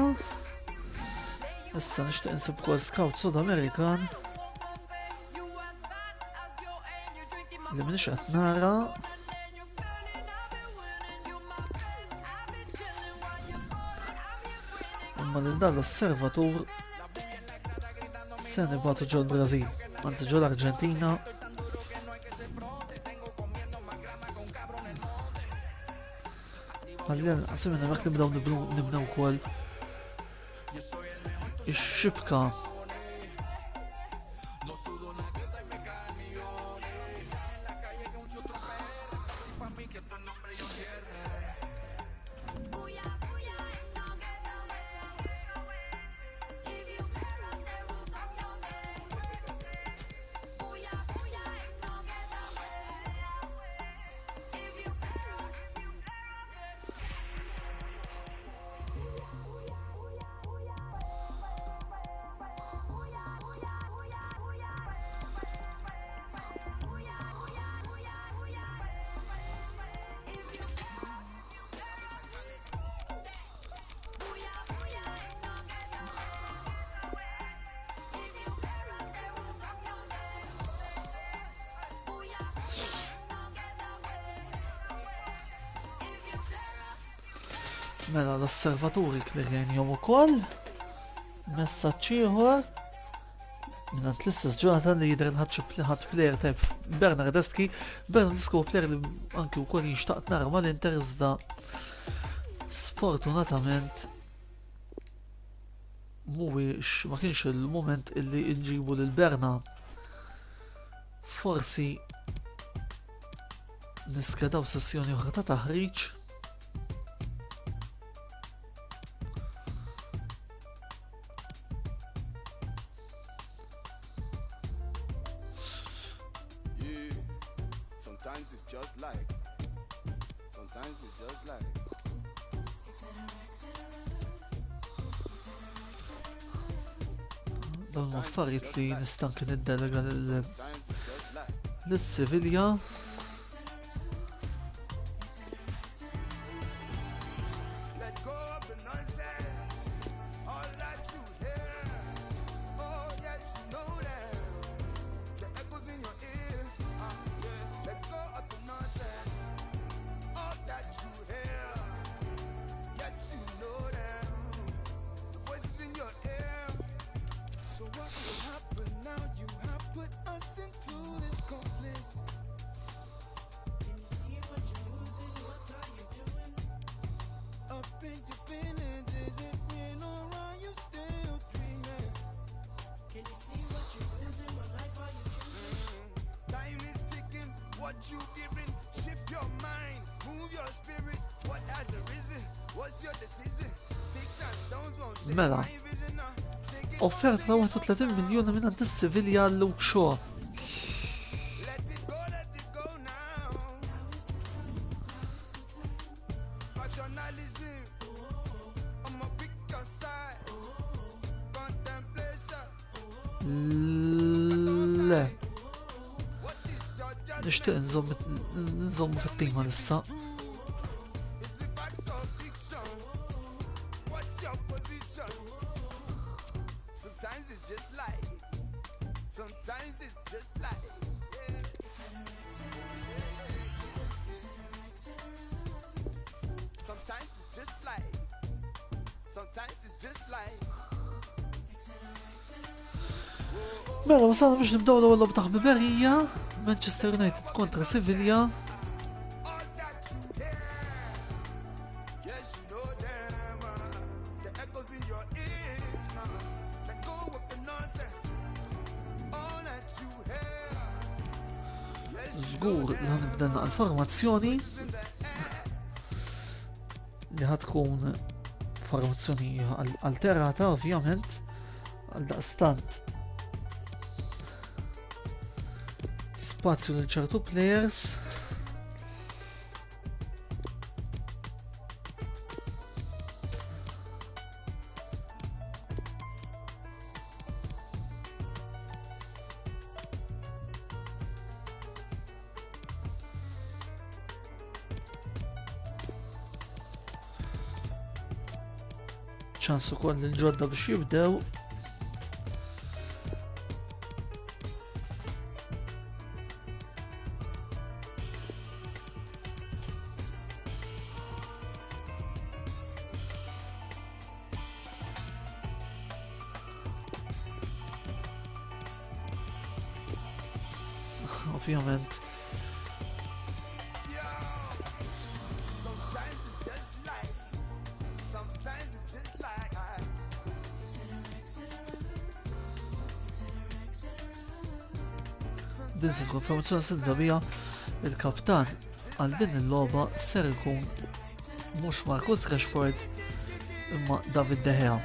Issa nixtieq insib ukoll scout Sud Amerikan li m'iniex qed nara. Imma lil dan l-osservatur se nibgħatu ġol Brażil, anzi ġol Arġentina. Għalli għasim minna mek nibdew ukoll ix-xibka mela l-osservaturi klirjenjom ukoll. Messaġġ ieħor minnant l-istess Jonathan li jidher ħadd plejer tajb Bernardeschi. Bernardeschi huwa plejer li anki wkoll jinxtaqt nara mal-Inter iżda sfortunatament mhuwiex ma kienx il-mument illi nġibu lil Berna. Forsi niskedaw sessjoni oħra ta' taħriġ. Dawn affarijiet li nista' kien iddelega lis-Sivilja. Mela, offerta ta' 31 miljoni minn is-Sivilja Luke Shaw. Le. Nixtieq nżommu fit-tima issa. Mela, wasalna biex nibdew l-ewwel logħba ta' ħbiberija, Manchester United kontra Sevilla. Żgur li ħanibdenna għall-formazzjoni li ħatkun formazzjoni alterata ovvjament għal daqstant spazju lil ċertu players. ċans ukoll il-ġodda biex jibdew. Ovvjament din il-konformazzjoni sidda bija il-kaptan għal din il-logħba ser ikun mhux Marcus Rashford imma David De Gea.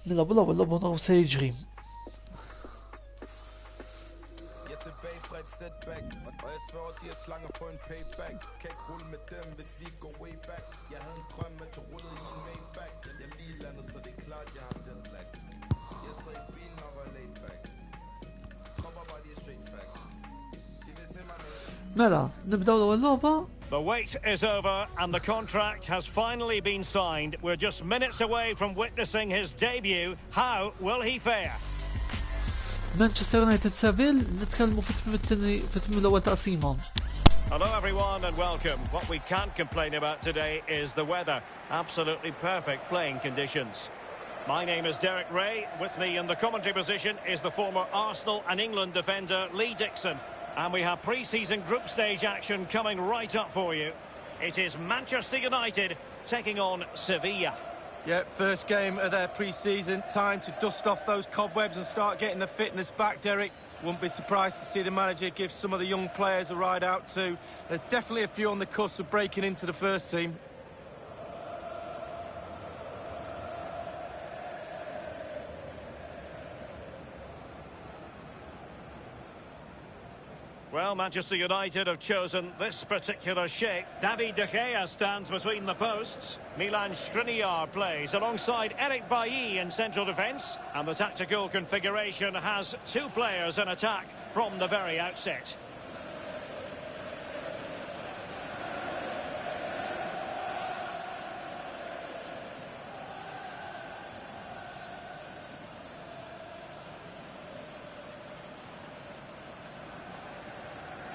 Nilabu l-ewwel naw se jiġri. Mela, nibdew l-ewwel logħba. The wait is over and the contract has finally been signed. We're just minutes away from witnessing his debut. How will he fare? Manchester United Seville nitkellmu fit-tmiem l-ewwel taqsima. Hello everyone and welcome. What we can't complain about today is the weather. Absolutely perfect playing conditions. My name is Derek Ray. With me in the commentary position is the former Arsenal and England defender Lee Dixon. And we have pre-season group stage action coming right up for you. It is Manchester United taking on Sevilla. Yeah, first game of their pre-season. Time to dust off those cobwebs and start getting the fitness back, Derek. Wouldn't be surprised to see the manager give some of the young players a ride out too. There's definitely a few on the cusp of breaking into the first team. Well, Manchester United have chosen this particular shape. David De Gea stands between the posts. Milan Skriniar plays alongside Eric Bailly in central defence. And the tactical configuration has two players in attack from the very outset.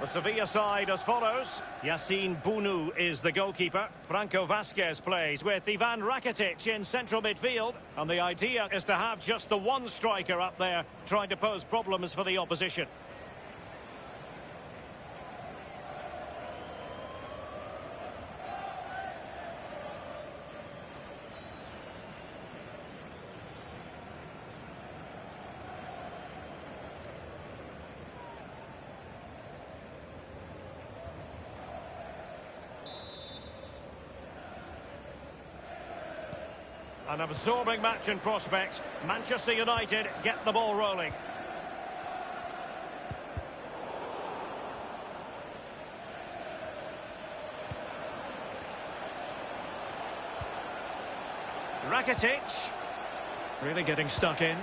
The Sevilla side as follows. Yassine Bounou is the goalkeeper. Franco Vasquez plays with Ivan Rakitic in central midfield. And the idea is to have just the one striker up there trying to pose problems for the opposition. An absorbing match in prospect. Manchester United get the ball rolling. Rakitic. Really getting stuck in.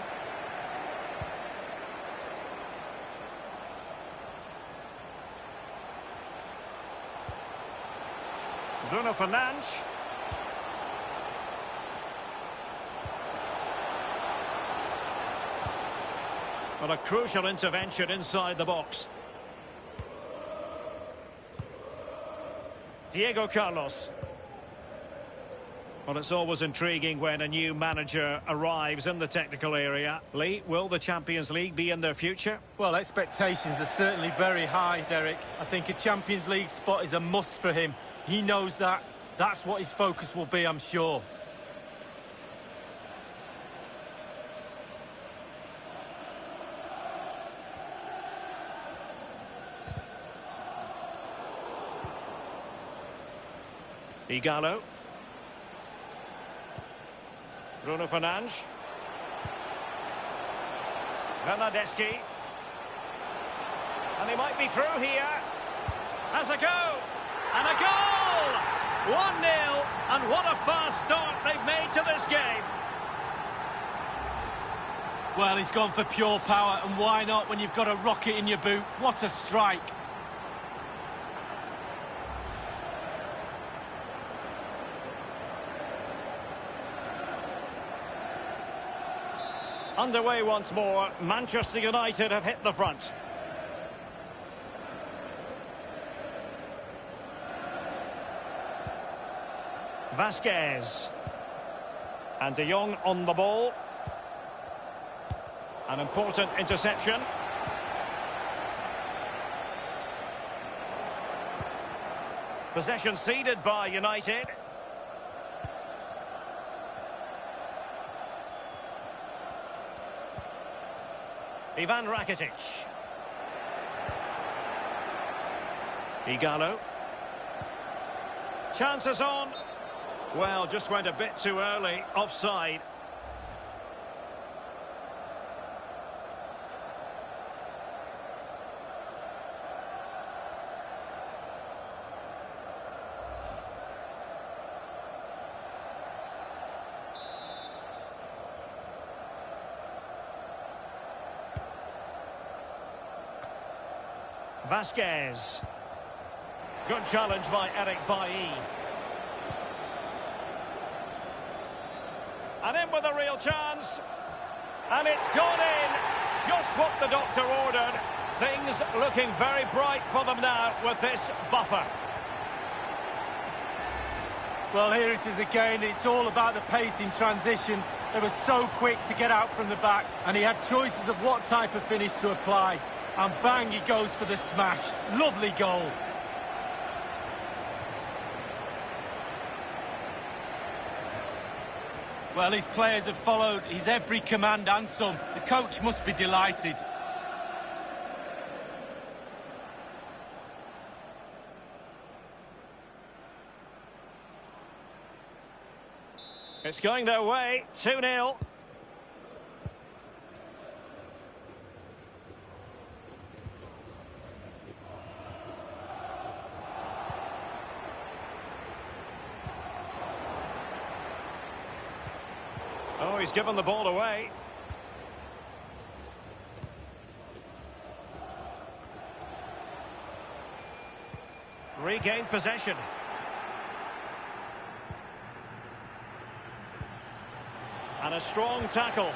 Bruno Fernandes. Well, a crucial intervention inside the box. Diego Carlos. Well, it's always intriguing when a new manager arrives in the technical area. Lee, will the Champions League be in their future? Well, expectations are certainly very high, Derek. I think a Champions League spot is a must for him. He knows that. That's what his focus will be, I'm sure. Ighalo. Bruno Fernandes. Bernardeschi. And he might be through here. Has a go. And a goal! 1-0. And what a fast start they've made to this game. Well, he's gone for pure power, and why not when you've got a rocket in your boot? What a strike. Underway once more. Manchester United have hit the front. Vasquez. And De Jong on the ball. An important interception. Possession ceded by United. Ivan Rakitic. Ighalo. Chances on. Well, just went a bit too early. Offside. Vasquez. Good challenge by Eric Bailly. And in with a real chance. And it's gone in. Just what the doctor ordered. Things looking very bright for them now with this buffer. Well, here it is again. It's all about the pace in transition. They were so quick to get out from the back, and he had choices of what type of finish to apply. And bang, he goes for the smash. Lovely goal. Well, his players have followed his every command and some. The coach must be delighted. It's going their way. 2-0. Oh, he's given the ball away. Regained possession. And a strong tackle.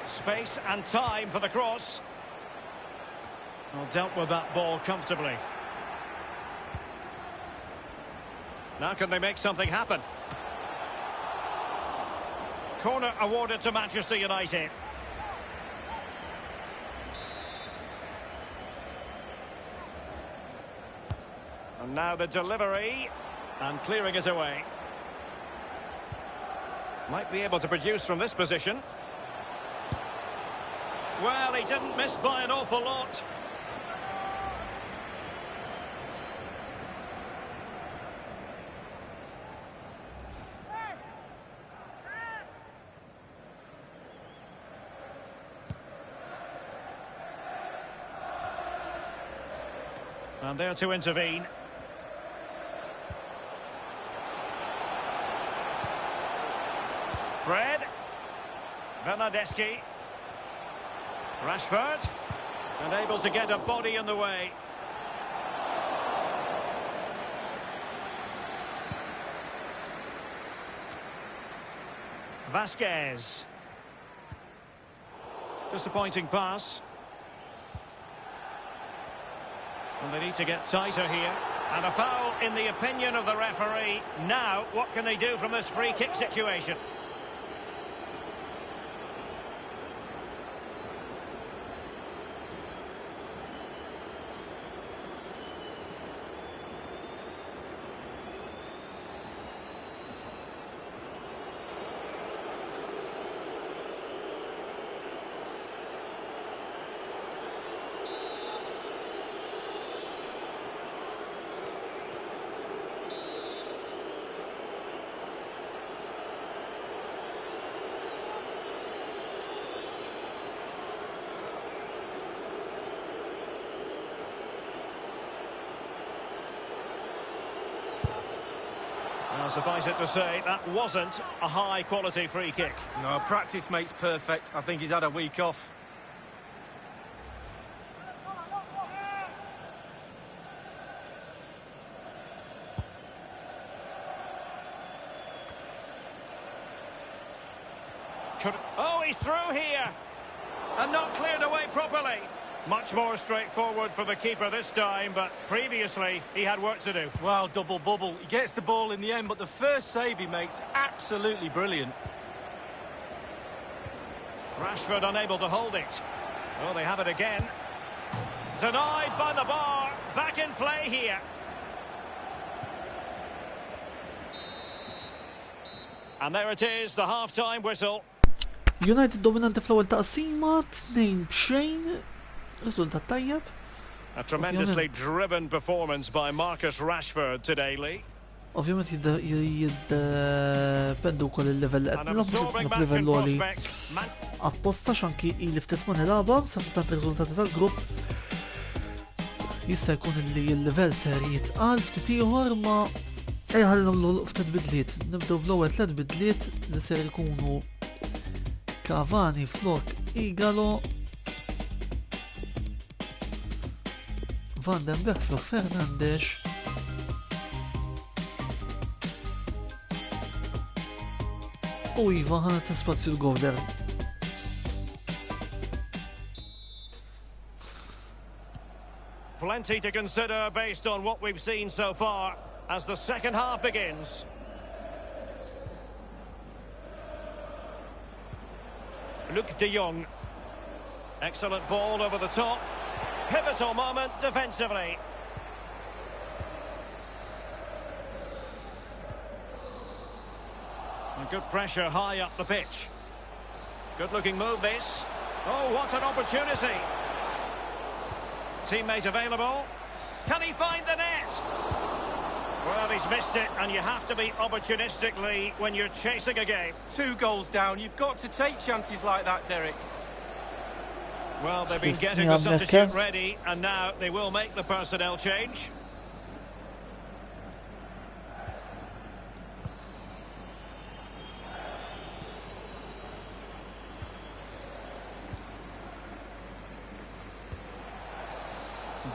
Space and time for the cross. Well, dealt with that ball comfortably. Now can they make something happen? Corner awarded to Manchester United. And now the delivery. And clearing it away. Might be able to produce from this position. Well, he didn't miss by an awful lot. And there to intervene. Fred. Bernardeschi. Rashford. And able to get a body in the way. Vasquez. Disappointing pass. And they need to get tighter here. And a foul in the opinion of the referee. Now, what can they do from this free kick situation? Well, suffice it to say, that wasn't a high-quality free kick. No, practice makes perfect. I think he's had a week off. Oh, he's through here! And not cleared away properly. Much more straightforward for the keeper this time, but previously he had work to do. Well, double bubble. He gets the ball in the end, but the first save he makes, absolutely brilliant. Rashford unable to hold it. Oh, they have it again. Denied by the bar. Back in play here. And there it is, the half-time whistle. United dominanti fl-ewwel taqsima 2-2. Riżultat tajjeb. A tremendously driven performance by Marcus Rashford today, Lee. Ovvjament jiddependu wkoll il-level qed nilagħbu level għoli apposta x'anki ili ftit ma nilagħba sa tant ir-riżultati tal-grupp jista' jkun li l-level ser jitqal ftit ieħor ma ħallu ftit bidliet. Nibdew bl-ewwel 3 bidliet li ser ikunu Cavani flok Igalo, Van den Beek flok Fernandes, u Iva ħanet spazju l-Gowder. Plenty to consider based on what we've seen so far as the second half begins. Luke de Jong. Excellent ball over the top. Pivotal moment defensively. And good pressure high up the pitch. Good looking move this. Oh, what an opportunity. Teammate available. Can he find the net? Well, he's missed it, and you have to be opportunistic, Lee, when you're chasing a game. 2 goals down. You've got to take chances like that, Derek. Well, they've been getting the substitute ready, and now they will make the personnel change.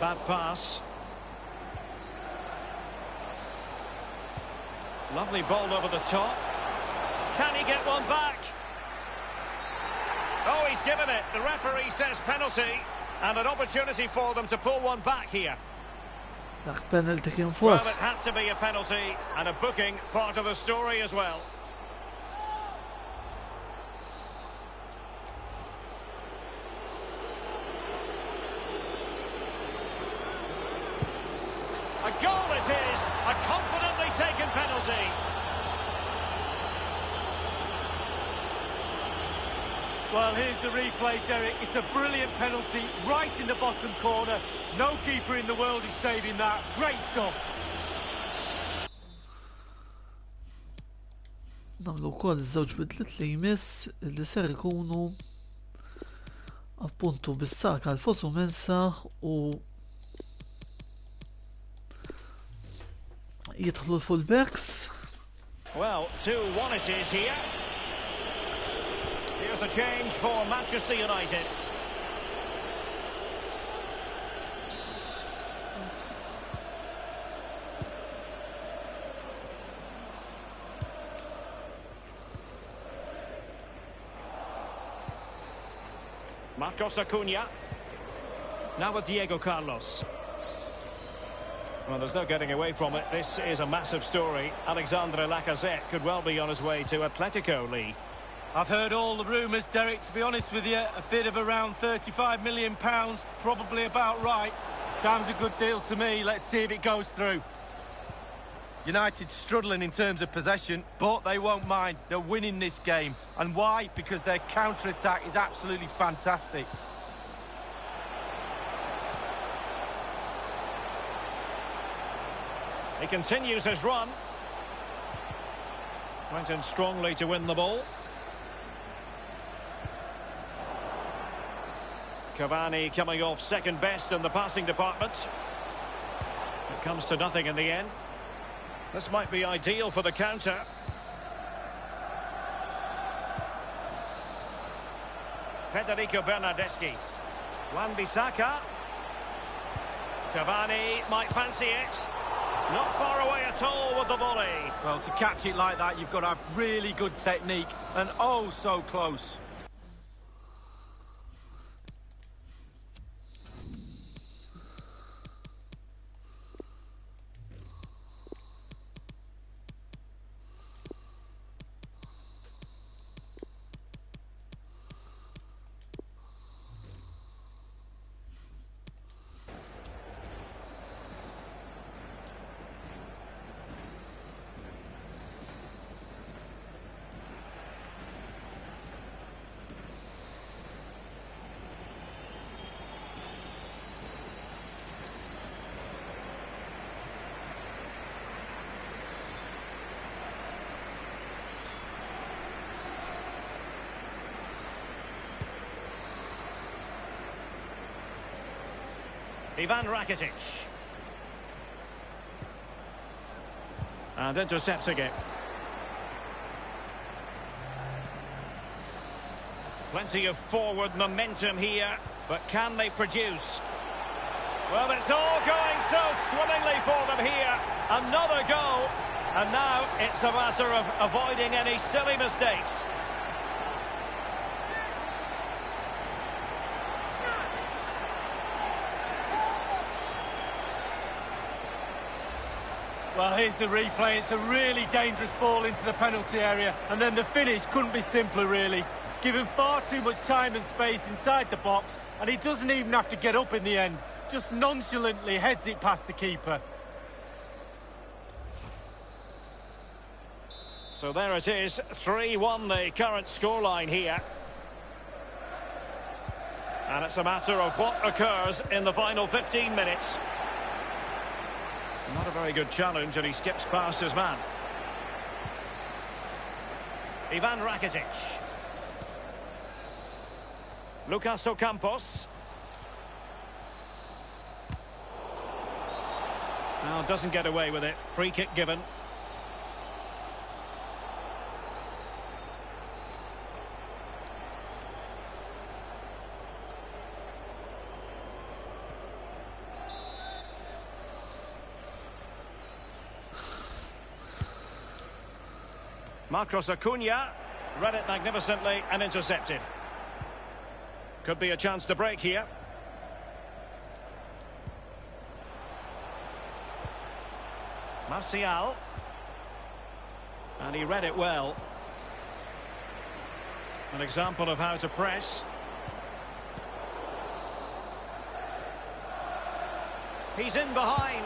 Bad pass. Lovely ball over the top. Can he get one back? Oh, he's given it. The referee says penalty. And an opportunity for them to pull one back here. Dak penalty kien Well, fos. it had to be a penalty, and a booking part of the story as well. A goal it is, a confidently taken penalty. Well, here's the replay, Derek. It's a brilliant penalty right in the bottom corner. No keeper in the world is saving that. Great stuff. Namlu wkoll iż-żewġ bidliet li jmiss li ser ikunu appuntu bis-saka l-fosu mensa u jidħlu l-fullbacks. Well, 2-1 it is here. Here's a change for Manchester United. Marcos Acuna. Now with Diego Carlos. Well, there's no getting away from it. This is a massive story. Alexandre Lacazette could well be on his way to Atletico, Lee. I've heard all the rumours, Derek, to be honest with you. A bid of around £35 million, probably about right. Sounds a good deal to me. Let's see if it goes through. United's struggling in terms of possession, but they won't mind. They're winning this game. And why? Because their counter-attack is absolutely fantastic. He continues his run. Went in strongly to win the ball. Cavani coming off second best in the passing department. It comes to nothing in the end. This might be ideal for the counter. Federico Bernardeschi. Wan-Bissaka. Cavani might fancy it. Not far away at all with the volley. Well, to catch it like that, you've got to have really good technique. And oh, so close. Ivan Rakitic. And intercepting it. Plenty of forward momentum here, but can they produce? Well, it's all going so swimmingly for them here. Another goal. And now it's a matter of avoiding any silly mistakes. Well, here's the replay. It's a really dangerous ball into the penalty area. And then the finish couldn't be simpler, really. Given far too much time and space inside the box, and he doesn't even have to get up in the end. Just nonchalantly heads it past the keeper. So there it is, 3-1 the current scoreline here. And it's a matter of what occurs in the final 15 minutes. Not a very good challenge, and he skips past his man. Ivan Rakitic. Lucas Ocampos. Now doesn't get away with it. Free kick given. Marcos Acuna read it magnificently and intercepted. Could be a chance to break here. Martial. And he read it well. An example of how to press. He's in behind.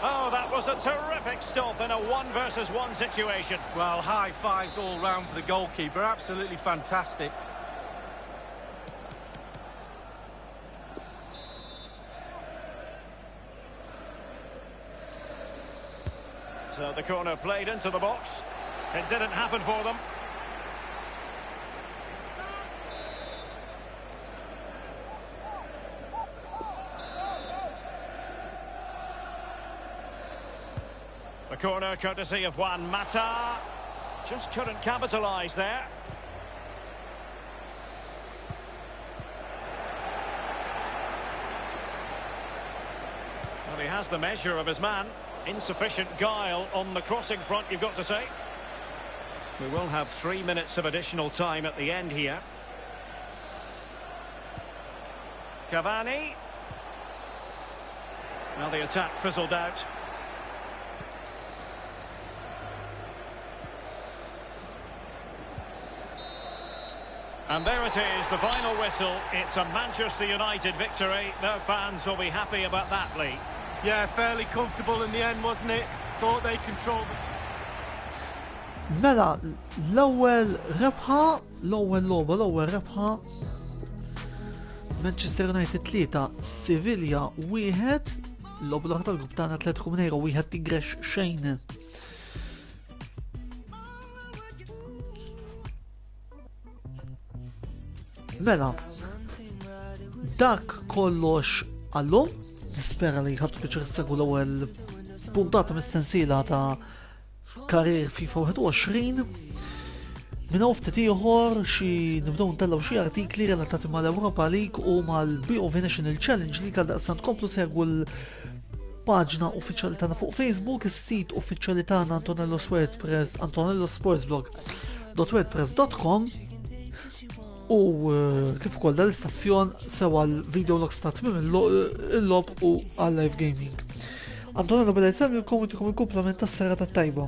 Oh, that was a terrific stop in a 1-versus-1 situation. Well, high fives all round for the goalkeeper. Absolutely fantastic. So the corner played into the box. It didn't happen for them. The corner courtesy of Juan Mata. Just couldn't capitalise there. Well, he has the measure of his man. Insufficient guile on the crossing front, you've got to say. We will have 3 minutes of additional time at the end here. Cavani. Well, the attack fizzled out. And there it is, the final whistle. It's a Manchester United victory. Their fans will be happy about that, Lee. Yeah, fairly comfortable in the end, wasn't it? Thought they controlled it. Mela, l-ewwel rebħa Manchester United 3, Sevilla 1, l-logħba l-oħra tal-grupp tagħna Atletico Mineiro 1 Tigres xejn. Mela, dak kollox għallum. Nispera li ħadtu biex segwu l-ewwel puntata mis-sensiela ta' karir FIFA 21. Minna ftit ieħor xi nibdew ntellaw xi artikli relatati mal-Europa League u mal-BOV National Challenge li għal daqstant komplu segwu l-paġna uffiċjali tagħna fuq Facebook, is-sit uffiċjali tagħna antonellosportsblog.wordpress.com u kif ukoll dal-istazzjon sewa l-video logs ta' tmiem il-lob u għal live gaming. Antonello beda jsemmi il-komplement tas-serata tajba.